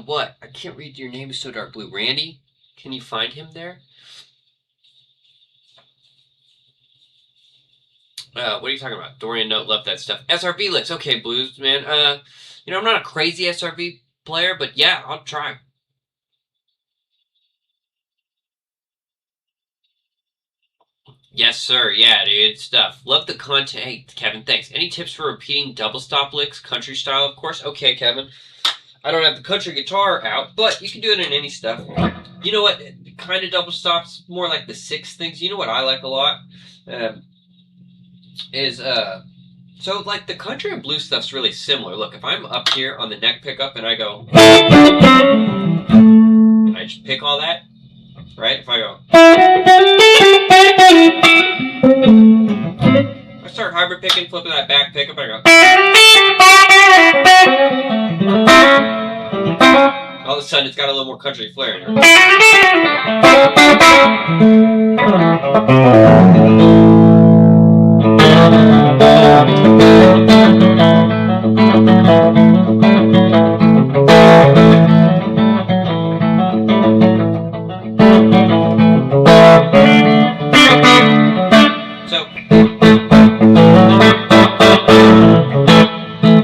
what? I can't read your name. Is so dark blue. Randy, can you find him there? What are you talking about? Dorian note, love that stuff. SRV licks. Okay, blues, man. You know, I'm not a crazy SRV player, but yeah, I'll try. Yes, sir. Yeah, dude. Stuff. Love the content. Hey, Kevin, thanks. Any tips for repeating double stop licks, country style, of course? Okay, Kevin. I don't have the country guitar out, but you can do it in any stuff. You know what? Kind of double stops, more like the 6 things. You know what I like a lot? So like the country and blues stuff's really similar. Look, if I'm up here on the neck pickup and I go, and I just pick all that, right? If I go, I start hybrid picking, flipping that back pickup, and I go, all of a sudden it's got a little more country flair in it. So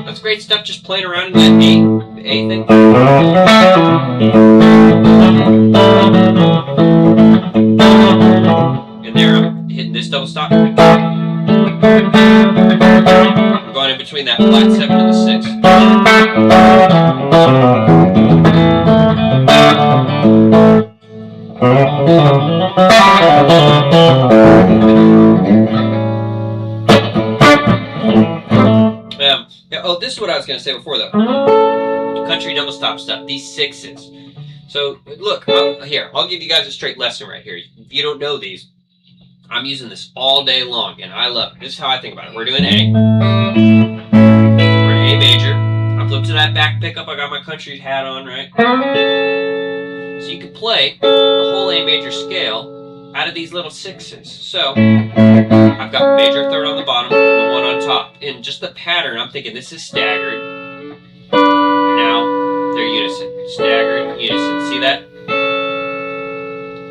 that's great stuff, just playing around in that A thing. And there I'm hitting this double stop. I'm going in between that flat 7 and the 6. this is what I was going to say before, though. Country double stop stuff. These sixes. So, look, here, I'll give you guys a straight lesson right here. If you don't know these, I'm using this all day long, and I love it. This is how I think about it. We're doing A. We're in A major. I flip to that back pickup. I got my country hat on, right? So you can play the whole A major scale out of these little sixes. So, I've got major third on the bottom and the one on top. In just the pattern, I'm thinking this is staggered. Now, they're unison. Staggered, unison. See that?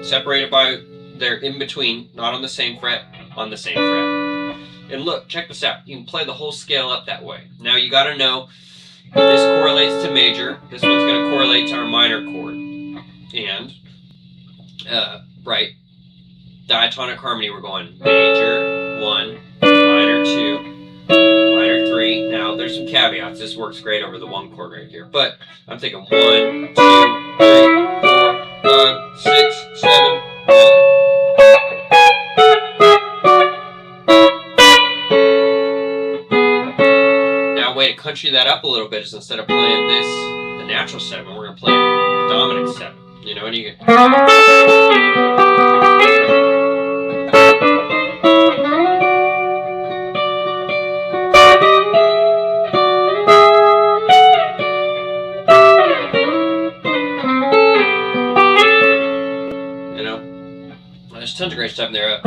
Separated by, they're in between, not on the same fret, on the same fret. And look, check this out. You can play the whole scale up that way. Now, you got to know, this correlates to major. This one's going to correlate to our minor chord. And, right, diatonic harmony, we're going major 1, minor 2, minor 3. Now, there's some caveats. This works great over the 1 chord right here. But I'm thinking 1, 2, 3, 4, 5, 6, 7, 8. Now, way to country that up a little bit is instead of playing this, the natural 7, we're going to play the dominant 7. You know, and you get... There's tons of great stuff in there.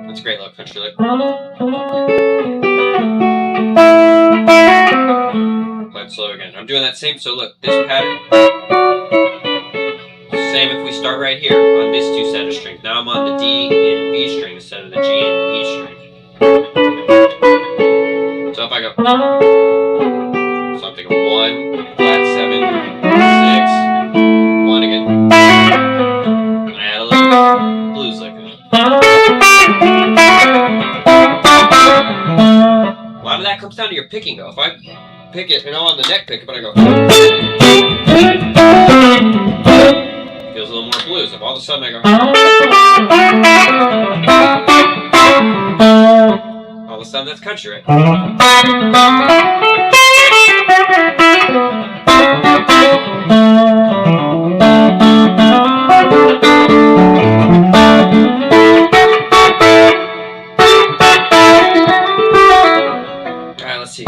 That's a great little country lick. Play it slow again. I'm doing that same, so look, this pattern. Same if we start right here on these 2 set of strings. Now I'm on the D and B string instead of the G and E string. So if I go, something 1, flat 7, 6, 1 again. I add a little blues lick in it. A lot of that comes down to your picking, though. If I pick it and I'm on the neck pick, but I go, feels a little more blues. If all of a sudden I go, all of a sudden that's country, right? Alright, let's see.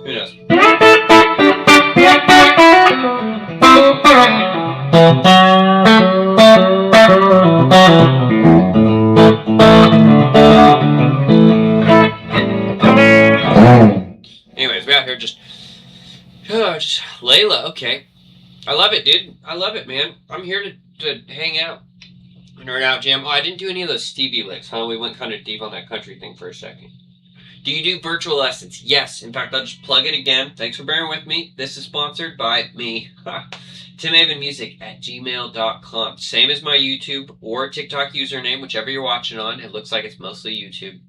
Who knows? Anyways, we're out here just Layla, okay. I love it, dude. I love it, man. I'm here to hang out. Nerd out, jam. Oh, I didn't do any of those Stevie licks, huh? We went kind of deep on that country thing for a second. Do you do virtual lessons? Yes. In fact, I'll just plug it again. Thanks for bearing with me. This is sponsored by me. TimAvenMusic@gmail.com. Same as my YouTube or TikTok username, whichever you're watching on. It looks like it's mostly YouTube.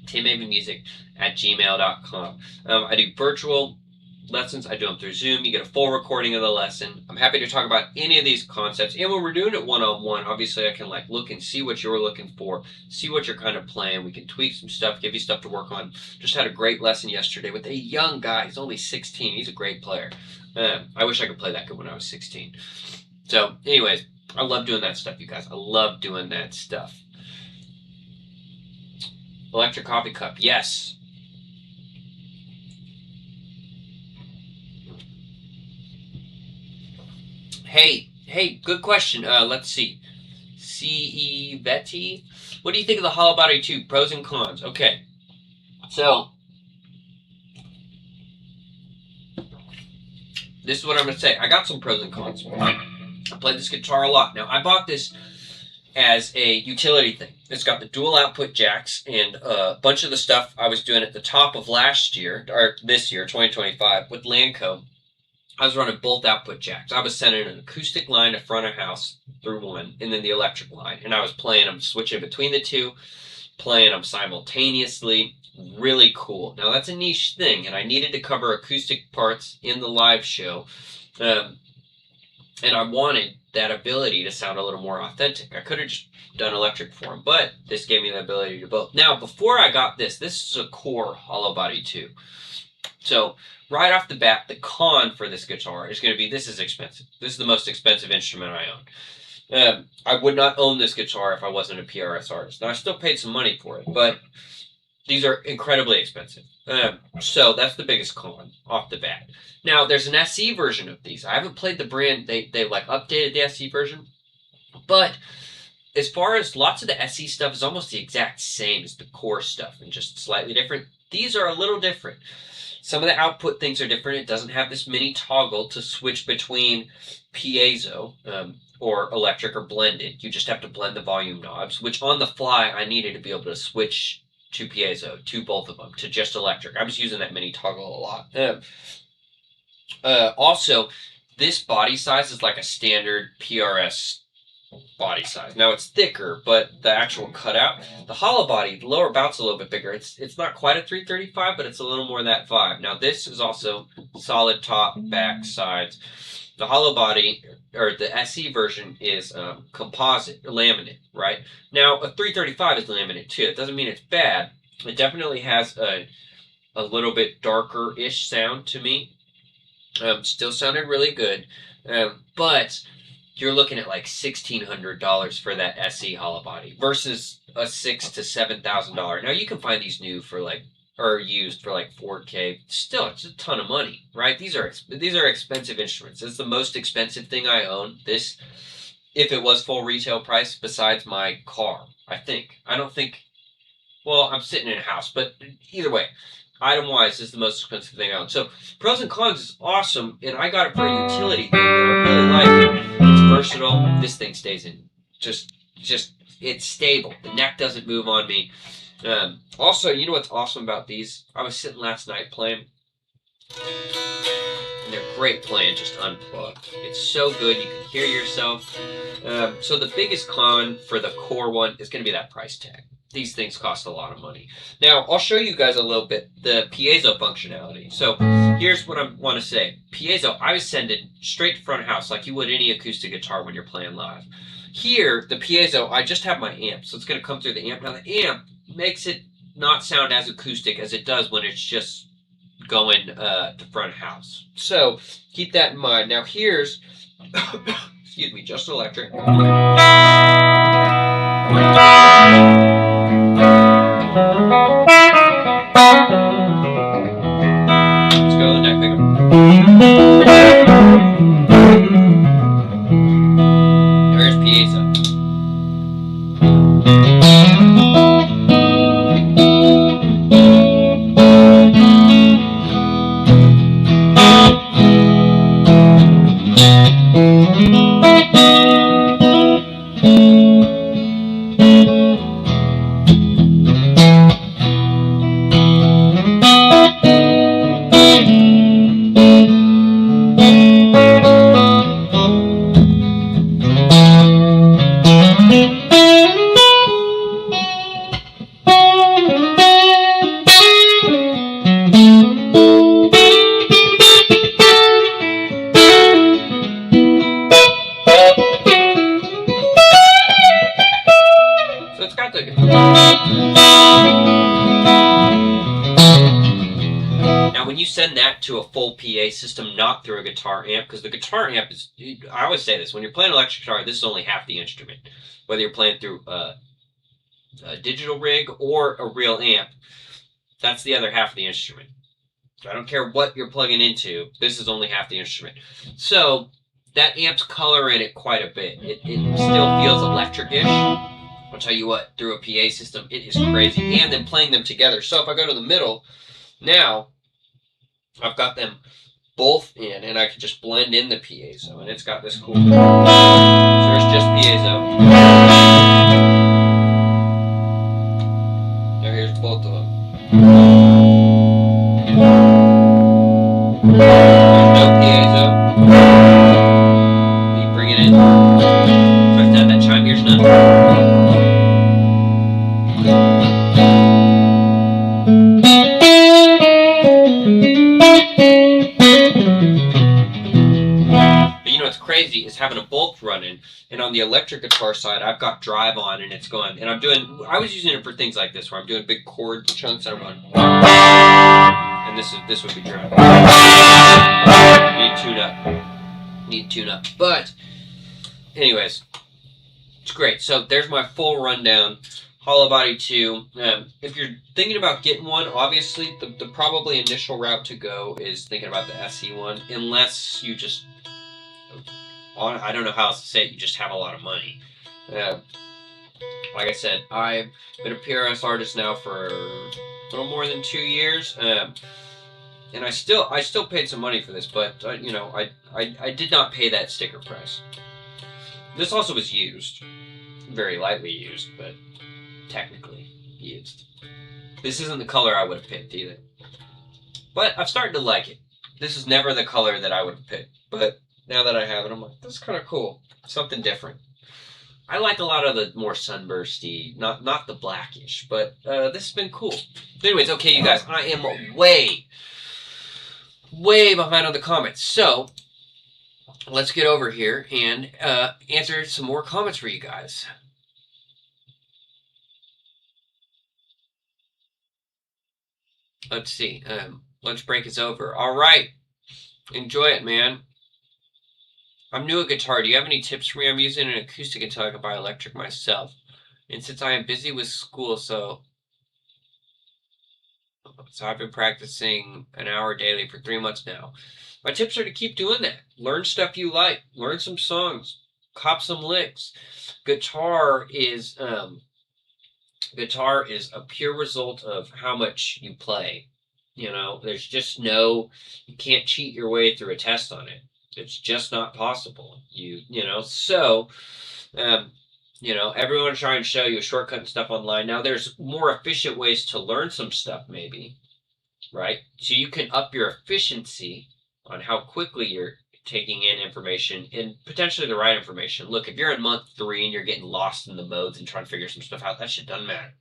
TimAvenMusic@gmail.com. I do virtual lessons. I do them through Zoom. You get a full recording of the lesson. I'm happy to talk about any of these concepts. And when we're doing it one-on-one, obviously I can like look and see what you're looking for, see what you're kind of playing. We can tweak some stuff, give you stuff to work on. Just had a great lesson yesterday with a young guy. He's only 16. He's a great player. I wish I could play that good when I was 16. So anyways, I love doing that stuff, you guys. I love doing that stuff. Electric coffee cup. Yes. Hey, good question. Let's see. C.E. Vetty. What do you think of the Hollow Body 2? Pros and cons. Okay. So, this is what I'm going to say. I got some pros and cons. I play this guitar a lot. Now, I bought this as a utility thing. It's got the dual output jacks and a bunch of the stuff I was doing at the top of last year, or this year, 2025, with Lanco. I was running both output jacks. I was sending an acoustic line to front of house through one, and then the electric line. And I was playing them, switching between the two. playing them simultaneously. Really cool. Now that's a niche thing, and I needed to cover acoustic parts in the live show, and I wanted that ability to sound a little more authentic. I could have just done electric for them, but this gave me the ability to both. Now, before I got this is a core hollow body too. So right off the bat, the con for this guitar is going to be this is expensive. This is the most expensive instrument I own. I would not own this guitar if I wasn't a PRS artist. Now, I still paid some money for it, but these are incredibly expensive. So that's the biggest con off the bat. Now, there's an SE version of these. I haven't played the brand. They like updated the SE version. But as far as lots of the SE stuff is almost the exact same as the core stuff and just slightly different. These are a little different. Some of the output things are different. It doesn't have this mini toggle to switch between piezo or electric or blended. You just have to blend the volume knobs, which on the fly I needed to be able to switch to piezo, to both of them, to just electric. I was using that mini toggle a lot. Also, this body size is like a standard PRS body size. Now it's thicker, but the actual cutout, the hollow body, the lower bout's a little bit bigger. It's not quite a 335, but it's a little more that vibe. Now this is also solid top, back, sides. The hollow body, or the SE version, is composite, laminate, right? Now, a 335 is laminate too. It doesn't mean it's bad. It definitely has a little bit darker-ish sound to me. Still sounded really good. But you're looking at like $1,600 for that SE hollow body versus a $6,000 to $7,000. Now, you can find these new for like, or used for like $4K. Still, it's a ton of money, right? These are expensive instruments. It's the most expensive thing I own. This, if it was full retail price, besides my car, I think. I don't think, well, I'm sitting in a house, but either way, item-wise, this is the most expensive thing I own. So, pros and cons is awesome, and I got it for a utility thing, and I really like it. It's versatile. This thing stays in. Just, it's stable. The neck doesn't move on me. Also, you know what's awesome about these? I was sitting last night playing, and they're great playing just unplugged. It's so good, you can hear yourself. So the biggest con for the core one is going to be that price tag. These things cost a lot of money. Now, I'll show you guys a little bit the piezo functionality. So here's what I want to say. Piezo, I was sending straight to front of house like you would any acoustic guitar when you're playing live. Here, the piezo, I just have my amp, so it's going to come through the amp. Now, the amp makes it not sound as acoustic as it does when it's just going to front house. So keep that in mind. Now, here's, excuse me, just electric. Let's go to the neck pickup. There's piezo. Now, when you send that to a full PA system, not through a guitar amp, because the guitar amp is, I always say this, when you're playing electric guitar, this is only half the instrument. Whether you're playing through a digital rig or a real amp, that's the other half of the instrument. I don't care what you're plugging into, this is only half the instrument. So, that amp's coloring it quite a bit. It still feels electric-ish. I'll tell you what, through a PA system, it is crazy. And then playing them together. So if I go to the middle, now I've got them both in, and I can just blend in the piezo, and it's got this cool. So there's just piezo. Now here's both of them. There's no piezo. You bring it in. So I have that chime, here's none. having a bulk running, and on the electric guitar side, I've got drive on, and it's going, and I was using it for things like this, where I'm doing big chord chunks, and I'm going, and this would be drive. Need tune up, but anyways, it's great. So there's my full rundown. Hollow Body 2. If you're thinking about getting one, obviously the probably initial route to go is thinking about the SE one, unless you just, I don't know how else to say it, you just have a lot of money. Like I said, I've been a PRS artist now for a little more than 2 years, and I still paid some money for this, but you know, I did not pay that sticker price. This also was used, very lightly used, but technically used. This isn't the color I would have picked either, but I'm starting to like it. This is never the color that I would have picked, but now that I have it, I'm like, this is kind of cool, something different. I like a lot of the more sunbursty, not the blackish, but this has been cool. Anyways, okay, you guys, I am way behind on the comments, so let's get over here and answer some more comments for you guys. Let's see. Lunch break is over. All right. Enjoy it, man. I'm new at guitar. Do you have any tips for me? I'm using an acoustic until I can buy electric myself. And since I am busy with school, so I've been practicing an hour daily for 3 months now. My tips are to keep doing that. Learn stuff you like. Learn some songs. Cop some licks. Guitar is a pure result of how much you play. You know, there's just you can't cheat your way through a test on it. It's just not possible. You know, so, you know, everyone's trying to show you a shortcut and stuff online. Now, there's more efficient ways to learn some stuff, maybe, right? So you can up your efficiency on how quickly you're taking in information and potentially the right information. Look, if you're in month 3 and you're getting lost in the modes and trying to figure some stuff out, that shit doesn't matter.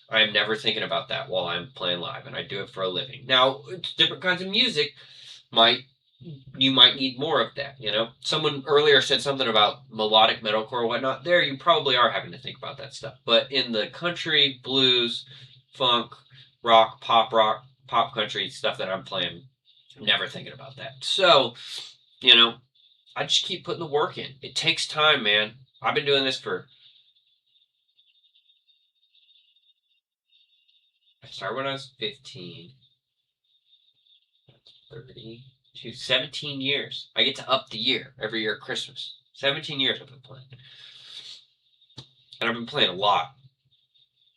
I am never thinking about that while I'm playing live, and I do it for a living. Now, different kinds of music you might need more of that, you know? Someone earlier said something about melodic metalcore or whatnot. There, you probably are having to think about that stuff. But in the country, blues, funk, rock, pop country stuff that I'm playing, I'm never thinking about that. So, you know, I just keep putting the work in. It takes time, man. I've been doing this I started when I was 15. 30. 17 years. I get to up the year every year at Christmas. 17 years I've been playing. And I've been playing a lot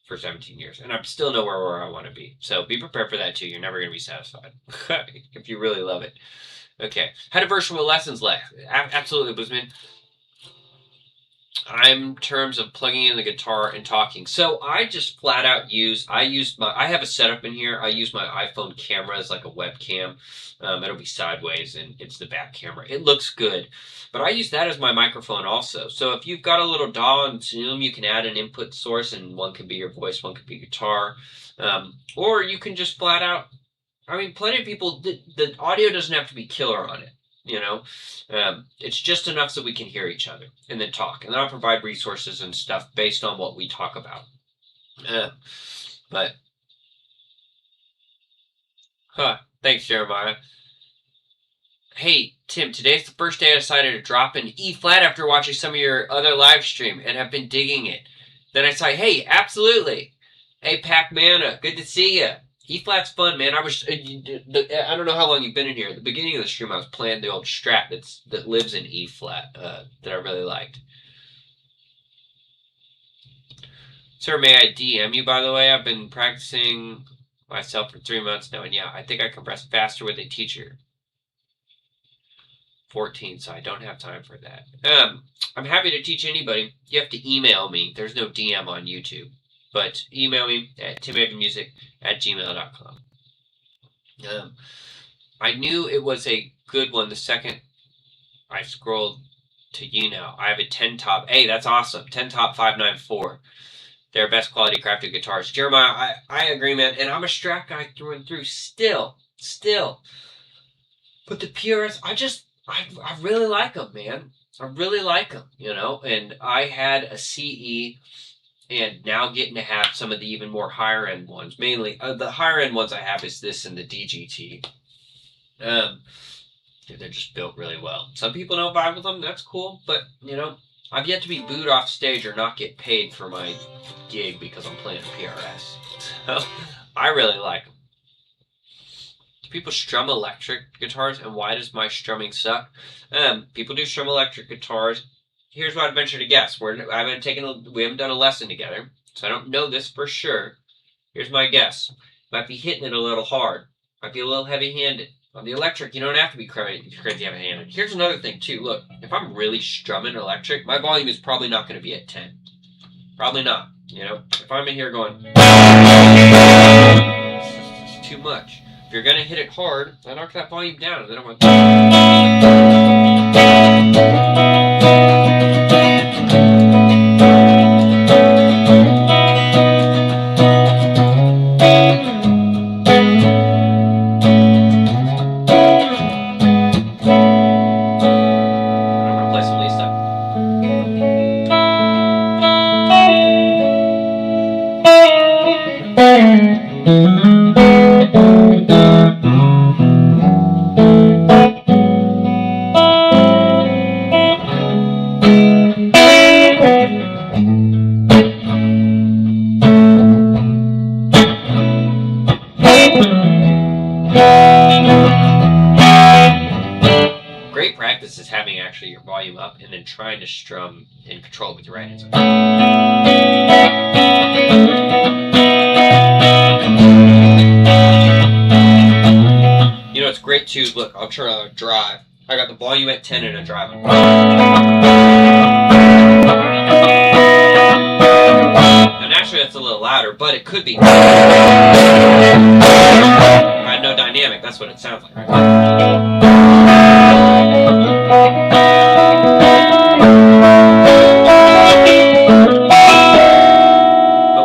for 17 years. And I'm still nowhere where I want to be. So be prepared for that too. You're never going to be satisfied if you really love it. Okay. How to virtual lessons left? Absolutely, Boozman. In terms of plugging in the guitar and talking. So I just flat out I have a setup in here. I use my iPhone camera as like a webcam. It'll be sideways and it's the back camera. It looks good. But I use that as my microphone also. So if you've got a little DAW and Zoom, you can add an input source and one can be your voice, one could be guitar. Or you can just flat out, I mean, plenty of people, the audio doesn't have to be killer on it. You know, it's just enough so we can hear each other and then talk. And then I'll provide resources and stuff based on what we talk about. But, thanks, Jeremiah. Hey, Tim, today's the first day I decided to drop an E flat after watching some of your other live stream and have been digging it. Then I say, hey, absolutely. Hey, Pac-Mana, good to see you. E-flat's fun, man. I don't know how long you've been in here. At the beginning of the stream, I was playing the old Strat that lives in E-flat that I really liked. Sir, may I DM you, by the way? I've been practicing myself for 3 months now, and yeah, I think I compress faster with a teacher. 14, so I don't have time for that. I'm happy to teach anybody. You have to email me. There's no DM on YouTube. But email me at timavenmusic@gmail.com. I knew it was a good one the second I scrolled to you now. I have a 10 top. Hey, that's awesome. 10 top 594. They're best quality crafted guitars. Jeremiah, I agree, man. And I'm a Strat guy through and through. Still. But the PRS, I really like them, man. I really like them, you know, and I had a CE and now getting to have some of the even more higher end ones. Mainly, the higher end ones I have is this and the DGT. They're just built really well. Some people don't vibe with them. That's cool, but you know, I've yet to be booed off stage or not get paid for my gig because I'm playing PRS. So I really like them. Do people strum electric guitars, and why does my strumming suck? People do strum electric guitars. Here's what I'd venture to guess. We haven't done a lesson together, so I don't know this for sure. Here's my guess. Might be hitting it a little hard. Might be a little heavy-handed. On the electric, you don't have to be crazy heavy-handed. Here's another thing, too. Look, if I'm really strumming electric, my volume is probably not going to be at 10. Probably not. You know, if I'm in here going, it's too much. If you're going to hit it hard, I knock that volume down, and then I'm going, great practice is having actually your volume up and then trying to strum and control it with your right hand. You know, it's great too. Look, I'll turn on a drive. I got the volume at 10 and a drive. And actually, that's a little louder, but it could be. I had no dynamic. That's what it sounds like. But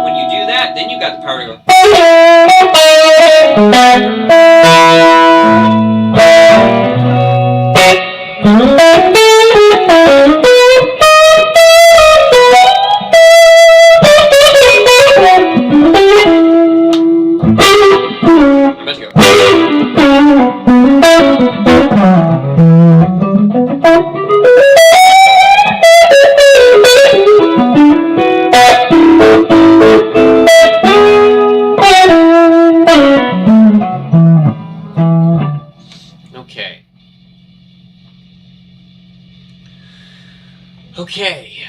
when you do that, then you got the power to go. Let's go. Okay. Okay.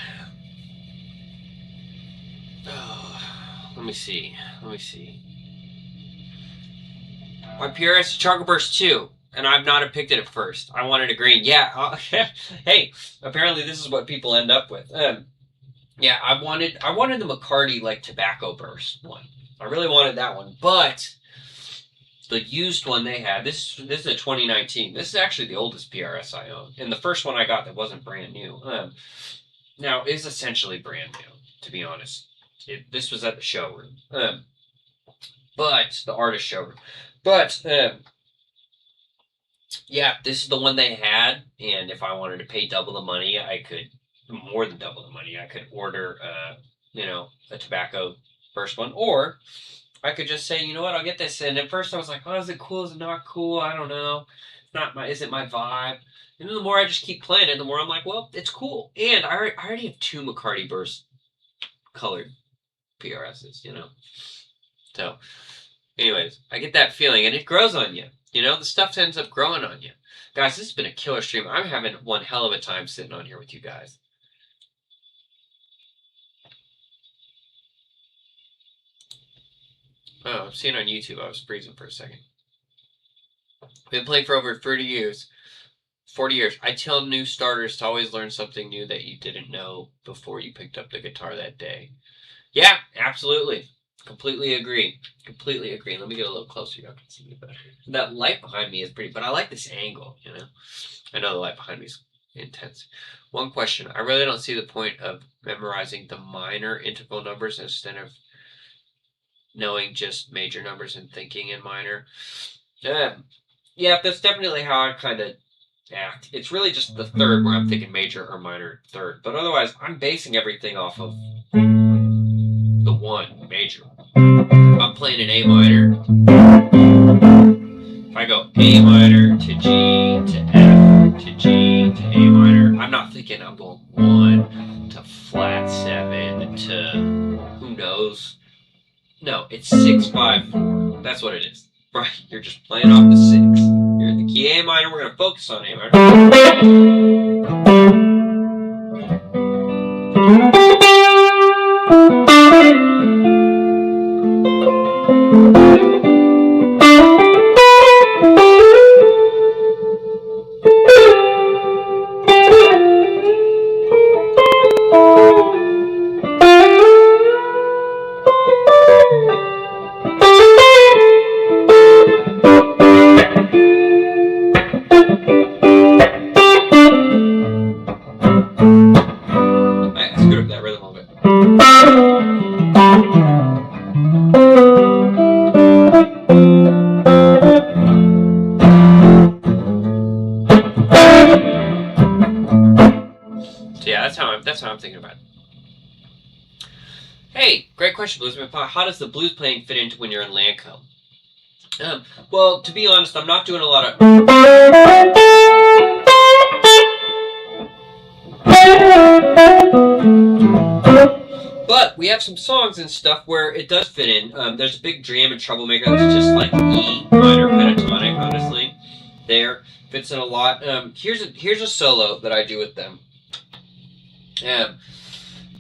Oh, let me see. My PRS Chocolate Burst 2, and I've not picked it at first. I wanted a green. Yeah. Hey, apparently this is what people end up with. Yeah, I wanted the McCarty like Tobacco Burst one. I really wanted that one, but the used one they had. This is a 2019. This is actually the oldest PRS I own, and the first one I got that wasn't brand new. Now it's essentially brand new, to be honest. This was at the showroom, but the artist showroom. But yeah, this is the one they had, and if I wanted to pay double the money, I could more than double the money. I could order, you know, a Tobacco Burst one, or I could just say, you know what, I'll get this. And at first I was like, oh, is it cool? Is it not cool? I don't know. Is it my vibe? And then the more I just keep playing it, the more I'm like, well, it's cool. And I already have 2 McCarty Burst colored PRSs, you know. So, anyways, I get that feeling, and it grows on you. You know, the stuff ends up growing on you. Guys, this has been a killer stream. I'm having one hell of a time sitting on here with you guys. Oh, I'm seeing on YouTube. I was freezing for a second. Been playing for over 30 years. 40 years. I tell new starters to always learn something new that you didn't know before you picked up the guitar that day. Yeah, absolutely. Completely agree. Completely agree. Let me get a little closer. Y'all can see me better. That light behind me is pretty, but I like this angle, you know? I know the light behind me is intense. One question. I really don't see the point of memorizing the minor integral numbers instead of knowing just major numbers and thinking in minor. Yeah, that's definitely how I kind of act. It's really just the third where I'm thinking major or minor third. But otherwise, I'm basing everything off of the 1 major. If I'm playing an A minor, if I go A minor to G to F to G to A minor, I'm not thinking I'm going 1 to flat 7 to who knows. No, it's 6 5 4. That's what it is. Right? You're just playing off the 6. You're in the key A minor. We're gonna focus on A minor. I screwed up that rhythm a little bit. So yeah, that's how I'm thinking about it. Hey, great question, Bluesman. How does the blues playing fit into when you're in Lancome? Well, to be honest, I'm not doing a lot of. But we have some songs and stuff where it does fit in. There's a big jam in Troublemaker that's just like E minor pentatonic, honestly. There. Fits in a lot. Here's a solo that I do with them.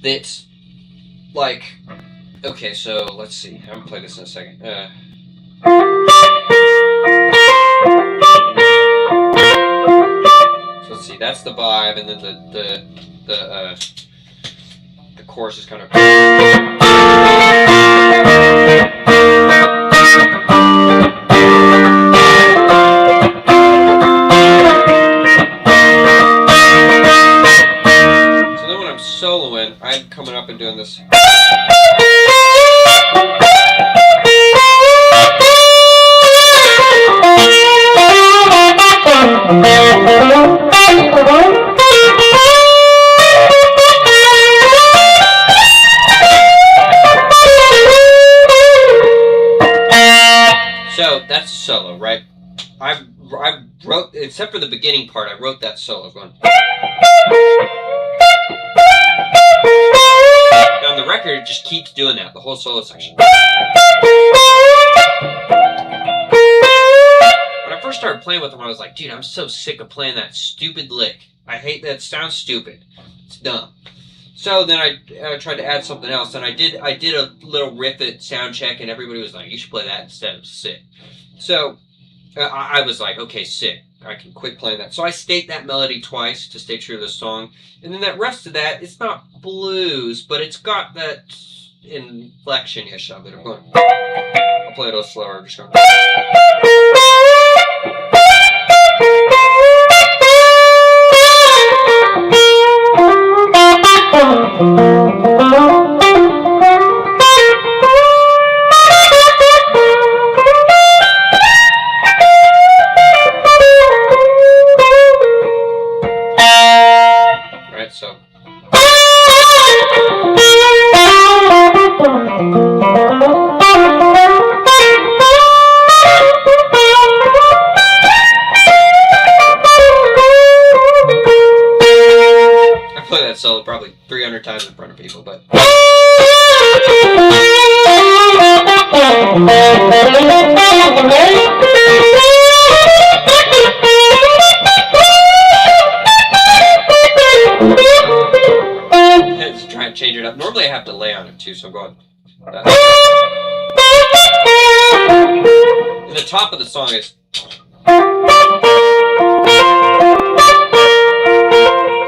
That's like, okay, so let's see. I'm gonna play this in a second. So let's see. That's the vibe, and then the chorus is kind of. Soloing, I'm coming up and doing this. So that's a solo, right? I wrote, except for the beginning part, I wrote that solo going. On the record, it just keeps doing that, the whole solo section. When I first started playing with them, I was like, dude, I'm so sick of playing that stupid lick. I hate that. It sounds stupid. It's dumb. So then I tried to add something else, and I did a little riff at sound check, and everybody was like, you should play that instead. It was sick. So I was like, okay, sick. I can quit playing that. So I state that melody twice to stay true to the song. And then that rest of that, it's not blues, but it's got that inflection-ish of it. I'm going, I'll play it a little slower. I'm just going. So I play that solo probably 300 times in front of people, but let's try and change it up. Normally I have to lay on it too, so I'm going. And the top of the song is. Of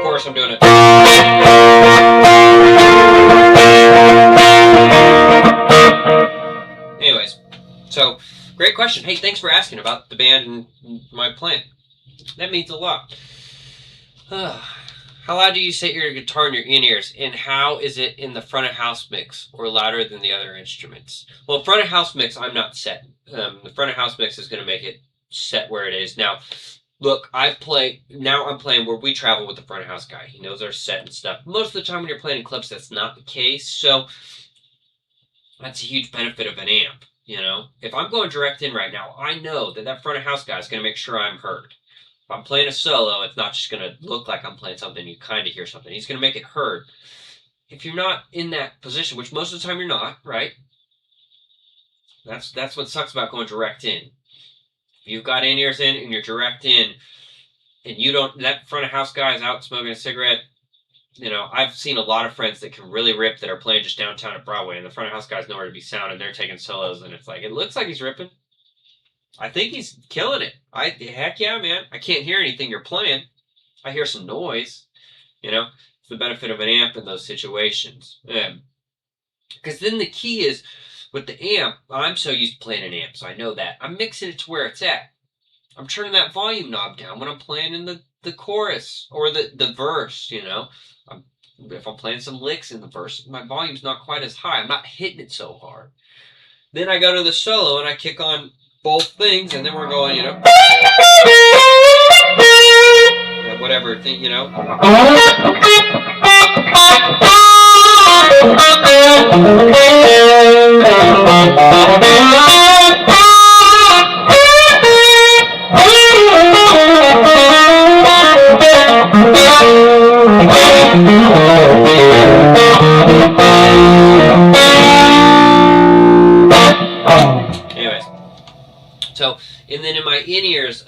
course, I'm doing it. Anyways, so great question. Hey, thanks for asking about the band and my playing. That means a lot. How loud do you set your guitar in your in-ears, and how is it in the front of house mix, or louder than the other instruments? Well, front of house mix, I'm not set. The front of house mix is going to make it set where it is. Now, Look, I'm playing where we travel with the front of house guy. He knows our set and stuff. Most of the time when you're playing in clubs, that's not the case. So that's a huge benefit of an amp. You know, if I'm going direct in right now, I know that that front of house guy is going to make sure I'm heard. If I'm playing a solo, it's not just going to look like I'm playing something. You kind of hear something. He's going to make it heard. If you're not in that position, which most of the time you're not, right? That's what sucks about going direct in. If you've got in-ears in and you're direct in, and you don't, that front of house guy is out smoking a cigarette. You know, I've seen a lot of friends that can really rip that are playing just downtown at Broadway, and the front of house guy's nowhere to be found, and they're taking solos, and it's like, it looks like he's ripping. I think he's killing it. Heck yeah, man. I can't hear anything you're playing. I hear some noise. You know, it's the benefit of an amp in those situations. Because then the key is, with the amp, I'm so used to playing an amp, so I know that. I'm mixing it to where it's at. I'm turning that volume knob down when I'm playing in the chorus or the verse, you know. If I'm playing some licks in the verse, my volume's not quite as high. I'm not hitting it so hard. Then I go to the solo and I kick on both things, and then we're going, you know, whatever thing, you know. Anyways, so, and then in my in-ears,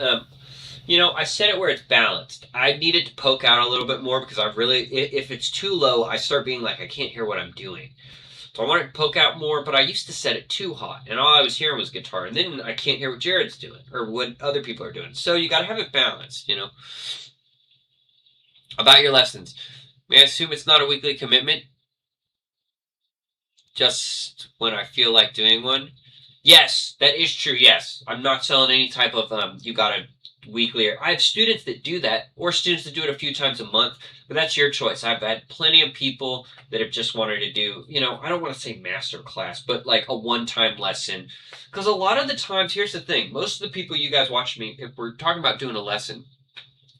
you know, I set it where it's balanced. I need it to poke out a little bit more because if it's too low, I start being like, I can't hear what I'm doing. So I want it to poke out more, but I used to set it too hot, and all I was hearing was guitar, and then I can't hear what Jared's doing or what other people are doing. So you got to have it balanced, you know. About your lessons, may I assume it's not a weekly commitment? Just when I feel like doing one? Yes, that is true. Yes, I'm not selling any type of you got to weekly. I have students that do that, or students that do it a few times a month, but that's your choice. I've had plenty of people that have just wanted to do, you know, I don't want to say master class, but like a one-time lesson. Because a lot of the times, here's the thing, most of the people you guys watch me, if we're talking about doing a lesson,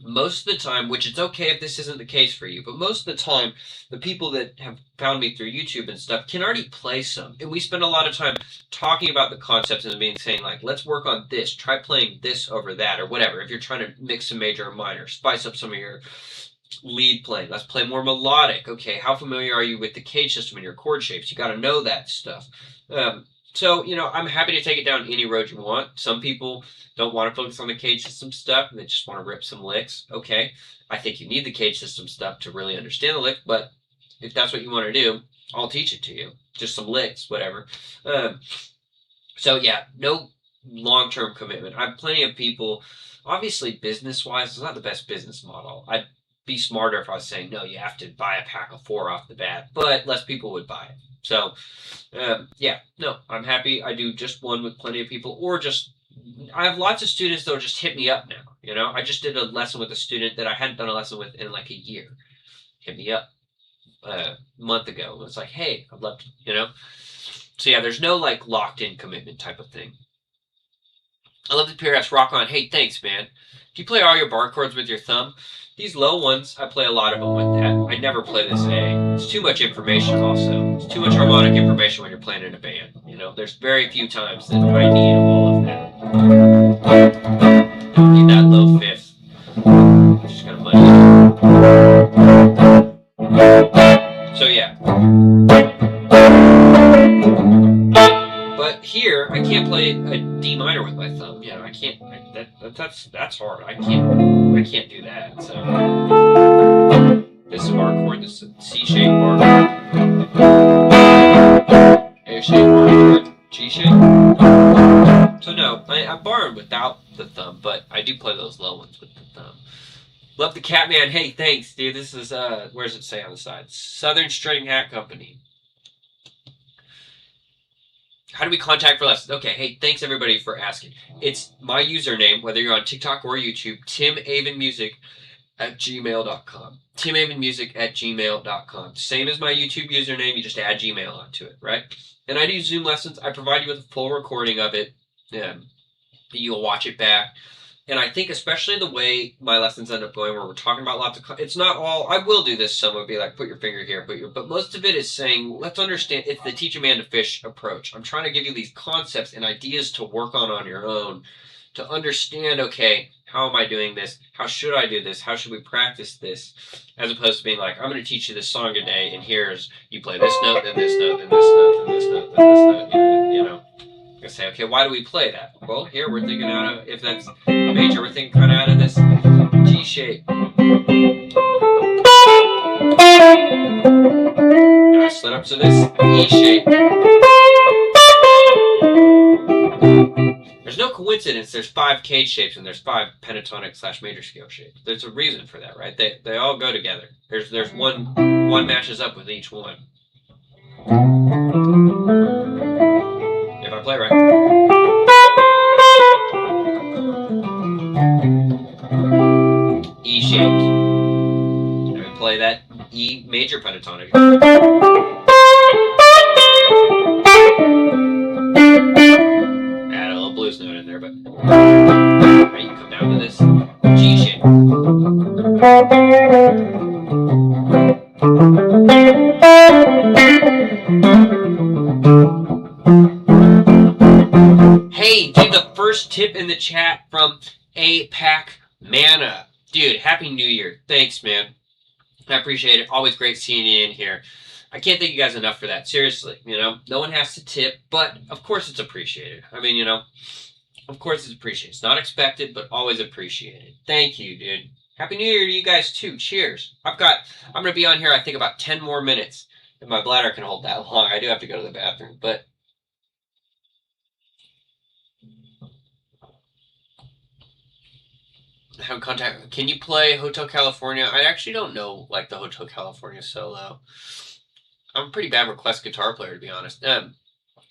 most of the time, which it's okay if this isn't the case for you, but most of the time, the people that have found me through YouTube and stuff can already play some. And we spend a lot of time talking about the concepts and being saying, like, let's work on this, try playing this over that, or whatever. If you're trying to mix some major or minor, spice up some of your lead playing, let's play more melodic. Okay, how familiar are you with the cage system and your chord shapes? You got to know that stuff. So, you know, I'm happy to take it down any road you want. Some people don't want to focus on the cage system stuff, and they just want to rip some licks. Okay, I think you need the cage system stuff to really understand the lick, but if that's what you want to do, I'll teach it to you. Just some licks, whatever. So, yeah, no long-term commitment. I have plenty of people, obviously business-wise, it's not the best business model. I'd be smarter if I was saying, no, you have to buy a pack of 4 off the bat, but less people would buy it. So, yeah, no, I'm happy. I do just one with plenty of people, or just, I have lots of students that'll just hit me up now, you know? I just did a lesson with a student that I hadn't done a lesson with in like a year. Hit me up a month ago. It was like, hey, I'd love to, you know? So yeah, there's no like locked-in commitment type of thing. I love the PRS Rock On. Hey, thanks, man. Do you play all your bar chords with your thumb? These low ones, I play a lot of them with that. I never play this A. It's too much information also. It's too much harmonic information when you're playing in a band. You know, there's very few times that I need all of that. Don't need that low fifth. It's just kind of muddy. So yeah. But here, I can't play a D minor with my thumb. You know, I can't. That's hard. I can't do that. So this is a bar chord. This is a C shape bar chord. A shape bar chord. G shape. So no, I'm barring without the thumb, but I do play those low ones with the thumb. Love the Catman. Hey, thanks, dude. This is where does it say on the side? Southern String Hat Company. How do we contact for lessons? Okay, hey, thanks everybody for asking. It's my username, whether you're on TikTok or YouTube, timavenmusic@gmail.com. timavenmusic@gmail.com. Same as my YouTube username, you just add Gmail onto it, right? And I do Zoom lessons. I provide you with a full recording of it. You'll watch it back. And I think especially the way my lessons end up going, where we're talking about lots of, it's not all, I will do this, some would be like, put your finger here, but most of it is saying, let's understand, it's the teach a man to fish approach. I'm trying to give you these concepts and ideas to work on your own, to understand, okay, how am I doing this? How should I do this? How should we practice this? As opposed to being like, I'm going to teach you this song today, and here's, you play this note, then this note, then this note, then this note, then this note, you know. I say, okay, why do we play that? Well, here we're thinking out of, if that's major, we're thinking kind of out of this G shape. And I slid up to this E shape. There's no coincidence. There's 5 cage shapes and there's 5 pentatonic / major scale shapes. There's a reason for that, right? They all go together. There's one matches up with each one. If I play right. E shaped. And we play that E major pentatonic. Add a little blues note in there, but right, you come down to this G shape. Hey, dude, the first tip in the chat from APAC Mana. Dude, Happy New Year. Thanks, man. I appreciate it. Always great seeing you in here. I can't thank you guys enough for that. Seriously, you know, no one has to tip, but of course it's appreciated. I mean, you know, of course it's appreciated. It's not expected, but always appreciated. Thank you, dude. Happy New Year to you guys too. Cheers. I'm going to be on here, I think, about 10 more minutes. If my bladder can hold that long. I do have to go to the bathroom, but have contact. Can you play Hotel California? I actually don't know, like, the Hotel California solo. I'm a pretty bad request guitar player, to be honest.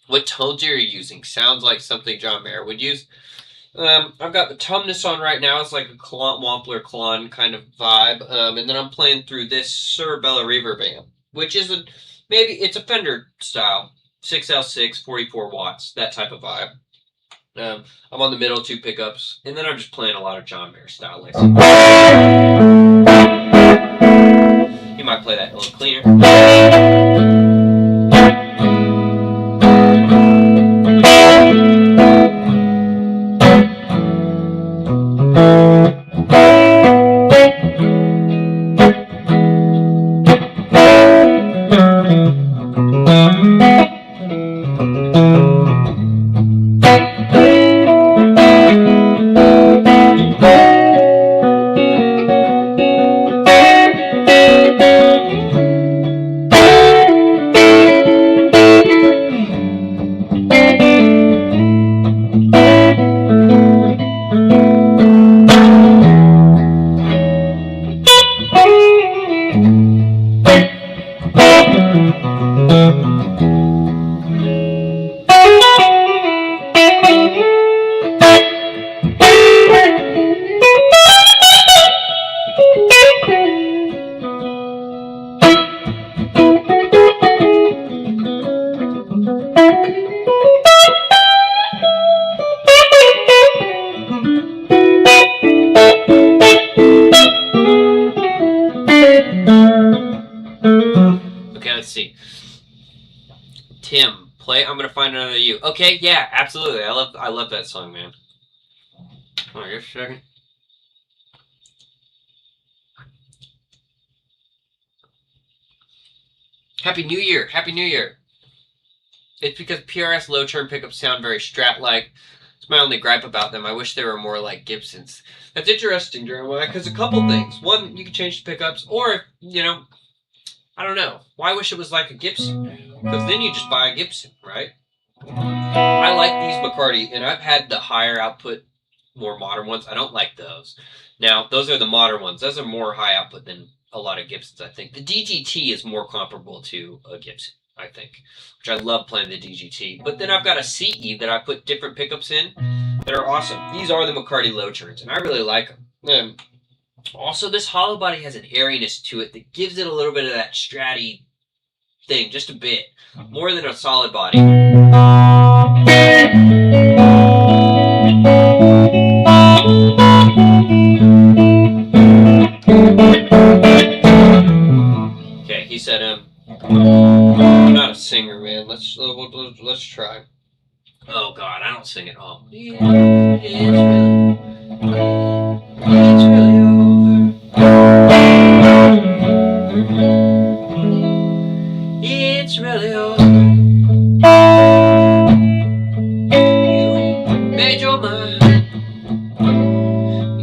What tones are you using? Sounds like something John Mayer would use. I've got the Tumnus on right now. It's like a Wampler Klon kind of vibe. And then I'm playing through this Sir Bella Reverb amp, which is maybe it's a Fender style. 6L6, 44 watts, that type of vibe. I'm on the middle 2 pickups, and then I'm just playing a lot of John Mayer style. Like, you might play that a little cleaner. Tim, play I'm Gonna Find Another You. Okay, yeah, absolutely. I love that song, man. Hold on just a second. Happy New Year! Happy New Year! It's because PRS low turn pickups sound very Strat-like. It's my only gripe about them. I wish they were more like Gibsons. That's interesting, Jeremiah, because a couple things. One, you can change the pickups, or, you know, I don't know. Why wish it was like a Gibson? Because then you just buy a Gibson, right? I like these McCarty, and I've had the higher output, more modern ones. I don't like those. Now, those are the modern ones. Those are more high output than a lot of Gibsons, I think. The DGT is more comparable to a Gibson, I think, which I love playing the DGT. But then I've got a CE that I put different pickups in that are awesome. These are the McCarty low turns, and I really like them. Also, this hollow body has an airiness to it that gives it a little bit of that stratty thing, just a bit. More than a solid body. said, I'm not a singer, man. Let's try. Oh God, I don't sing at all. It's really over. It's really over. You made your mind.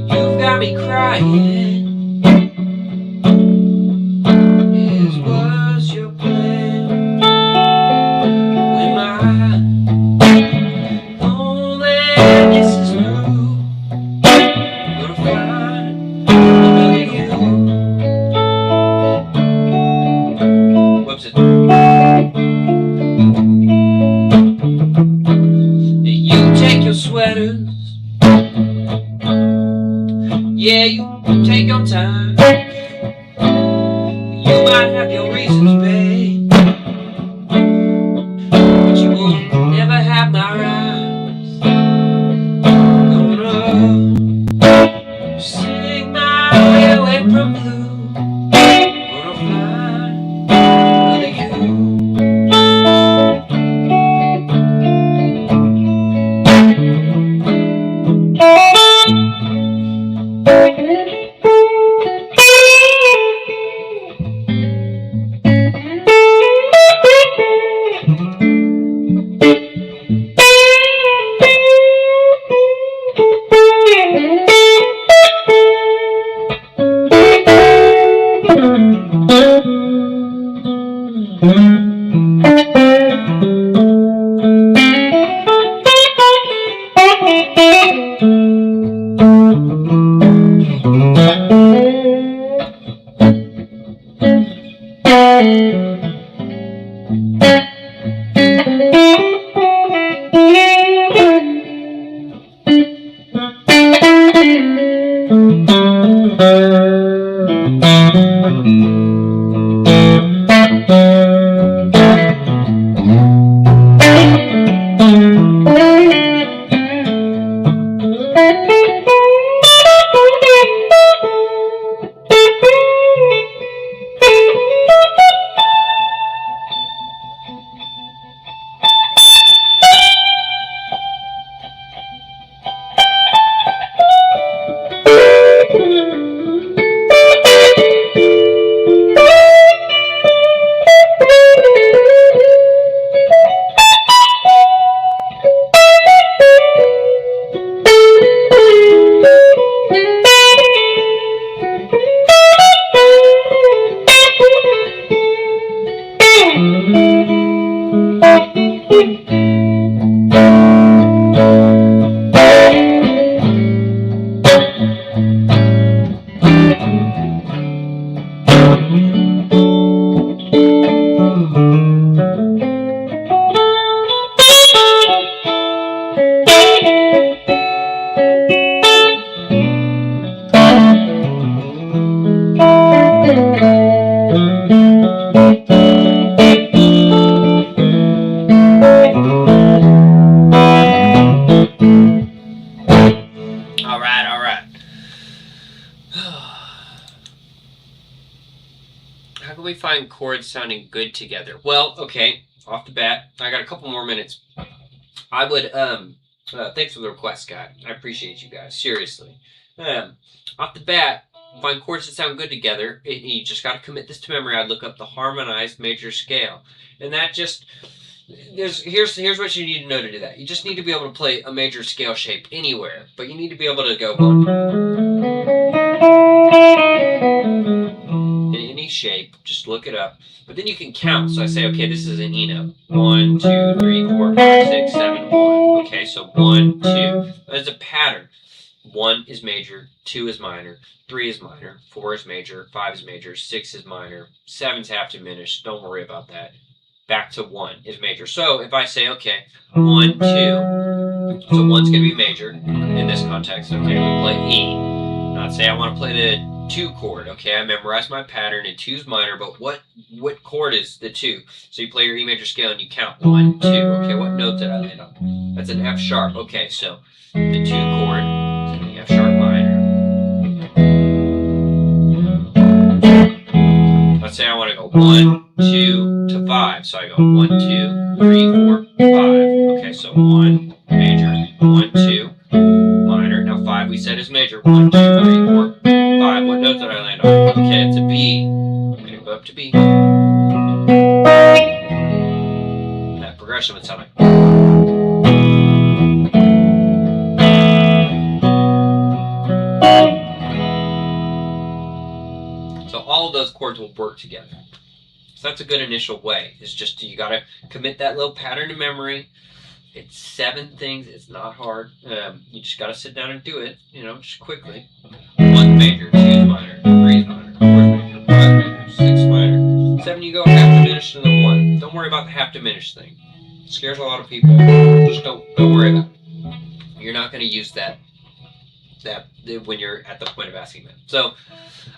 You've got me crying. This was your plan. When my loneliness is through, I'm gonna find another you. Whoops it. You take your sweaters. Yeah, you take your time. You might have your reasons, babe, but you will never have my rhymes. Gonna sing my way away from blue. Gonna find another you. How can we find chords sounding good together? Well, okay, off the bat, I got a couple more minutes. I would, thanks for the request, Scott. I appreciate you guys, seriously. Off the bat, find chords that sound good together. You just got to commit this to memory. I'd look up the harmonized major scale. And that just, here's what you need to know to do that. You just need to be able to play a major scale shape anywhere, but you need to be able to go in any shape. Just look it up. But then you can count. So I say, okay, this is an E note. 1, 2, 3, 4, 5, 6, 7, 1. Okay, so 1, 2. There's a pattern. 1 is major, 2 is minor, 3 is minor, 4 is major, 5 is major, 6 is minor, 7's half diminished. Don't worry about that. Back to 1 is major. So if I say, okay, 1, 2, so 1's going to be major in this context. Okay, we play E. Now say I want to play the 2 chord. Okay, I memorized my pattern and 2's minor, but what chord is the 2? So you play your E major scale and you count 1, 2. Okay, what note did I land on? That's an F sharp. Okay, so the 2 chord is an F sharp minor. That's let's say I want to go 1, 2 to 5. So I go 1, 2, 3, 4, 5. Okay, so 1 major, 1, 2 minor. Now 5 we said is major. 1, 2, 3, 4, 5. What note did I land on? Okay, it's a B. I'm gonna go up to B. That progression would sound like. So all of those chords will work together. So that's a good initial way. It's just you gotta commit that little pattern to memory. It's 7 things. It's not hard. You just gotta sit down and do it. You know, just quickly. 1 major, 2 minor, 3 minor, 4 major, 5 major, 6 minor, 7. You go half diminished and then 1. Don't worry about the half diminished thing. It scares a lot of people. Just don't worry about it. You're not gonna use that when you're at the point of asking them. So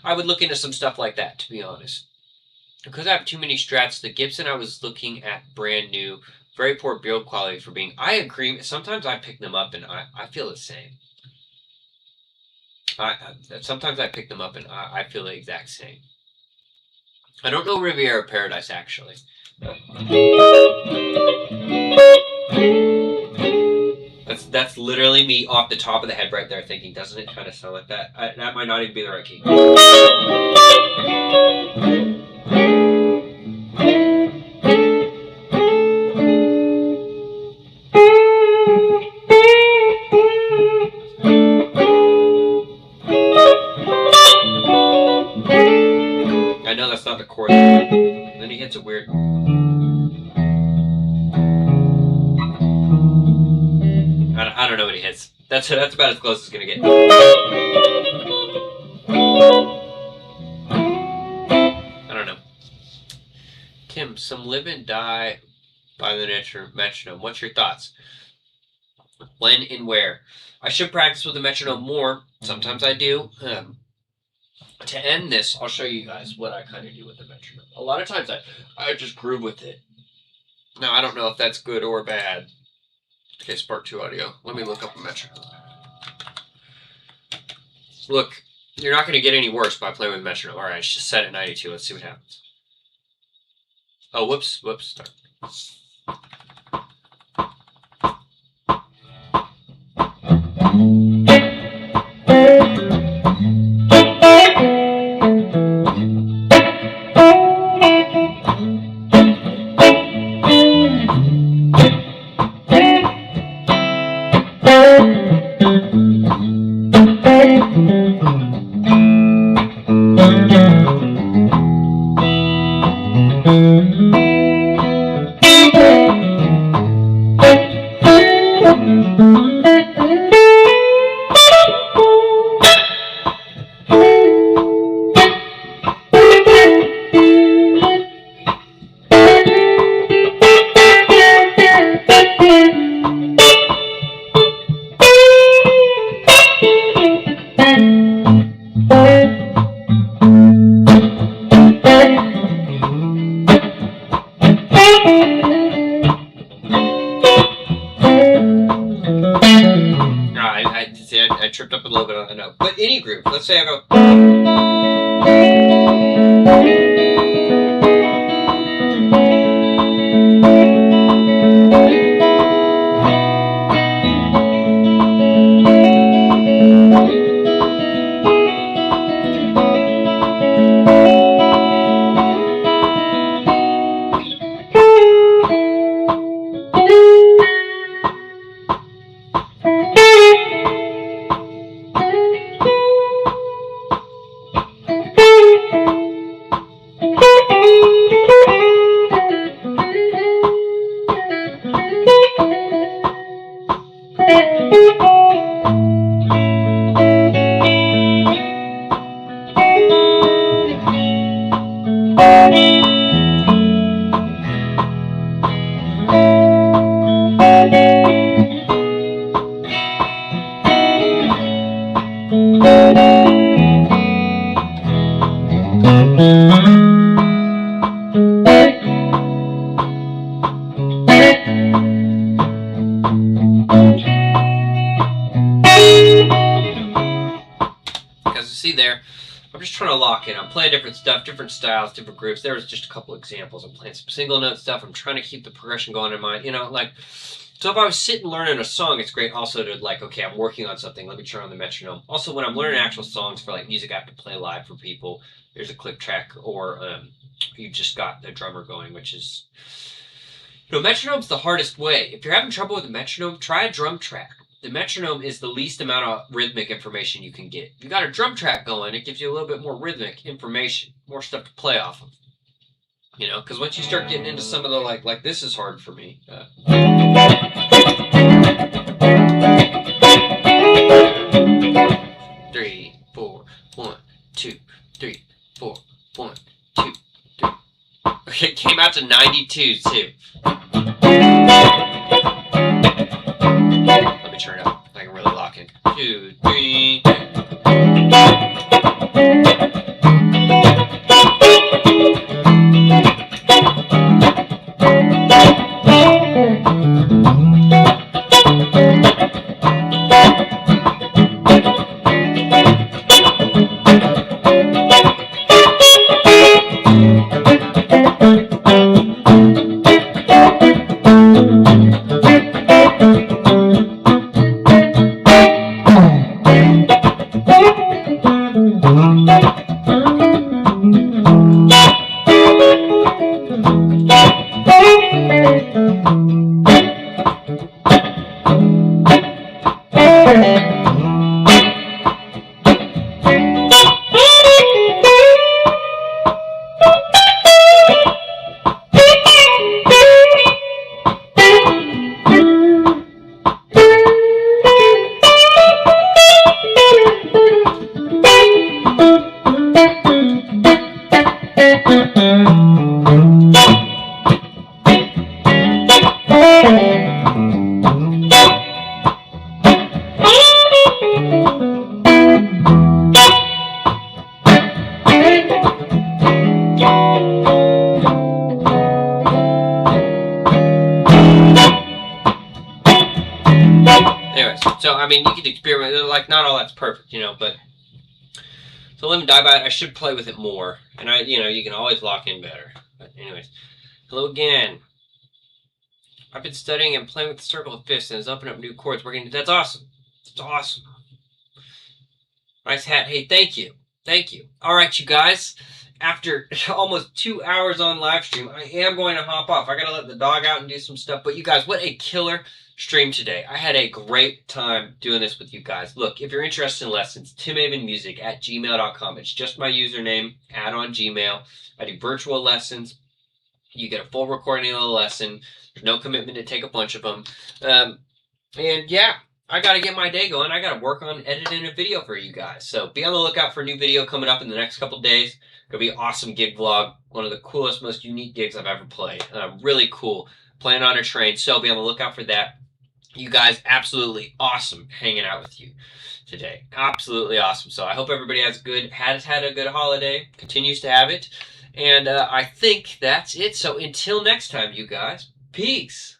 I would look into some stuff like that, to be honest. Because I have too many strats. The Gibson I was looking at brand new, very poor build quality for being. I agree. Sometimes I pick them up and I feel the same. Sometimes I pick them up and I feel the exact same. I don't know Riviera Paradise actually. That's literally me off the top of the head right there thinking, doesn't it kind of sound like that? That might not even be the right key. I know that's not the chord. Then he hits a weird. I don't know what he hits. That's about as close as it's gonna get. I don't know. Tim, some live and die by the metronome. What's your thoughts? When and where? I should practice with the metronome more. Sometimes I do. To end this, I'll show you guys what I kind of do with the metronome. A lot of times I just groove with it. Now, I don't know if that's good or bad. Okay, Spark 2 audio. Let me look up a metronome. Look, you're not going to get any worse by playing with metronome. All right, it's just set at 92. Let's see what happens. Oh, whoops. Start. I tripped up a little bit on the note. But any groove. Let's say I go. Because you see there, I'm just trying to lock in. I'm playing different stuff, different styles, different groups. There was just a couple examples. I'm playing some single note stuff. I'm trying to keep the progression going in mind. You know, like, so if I was sitting learning a song, it's great also to, like, okay, I'm working on something. Let me turn on the metronome. Also, when I'm learning actual songs for, like, music I have to play live for people, there's a click track, or you just got the drummer going, which is, you know, metronome's the hardest way. If you're having trouble with a metronome, try a drum track. The metronome is the least amount of rhythmic information you can get. If you got a drum track going, it gives you a little bit more rhythmic information, more stuff to play off of. You know, because once you start getting into some of the, like this is hard for me. 3, 4, 1, 2, 3, 4, 1, 2, 3. Okay, it came out to 92 too. Let me turn it up. I can really lock in. 2, 3. Anyways, so I mean, you can experiment. Like, not all that's perfect, you know, but so Lemon Die By It, I should play with it more, and you know, you can always lock in better. But anyways, hello again. I've been studying and playing with the circle of fifths, and it's opening up new chords. That's awesome. That's awesome. Nice hat. Hey, thank you. Thank you. All right, you guys. After almost 2 hours on live stream, I am going to hop off. I got to let the dog out and do some stuff. But you guys, what a killer stream today. I had a great time doing this with you guys. Look, if you're interested in lessons, timavenmusic@gmail.com. It's just my username. Add on Gmail. I do virtual lessons. You get a full recording of the lesson. There's no commitment to take a bunch of them. And yeah, I got to get my day going. I got to work on editing a video for you guys. So be on the lookout for a new video coming up in the next couple days. Gonna be an awesome gig vlog. One of the coolest, most unique gigs I've ever played. Really cool. Playing on a train. So be on the lookout for that. You guys, absolutely awesome hanging out with you today. Absolutely awesome. So I hope everybody has had a good holiday. Continues to have it. And I think that's it. So until next time, you guys. Peace.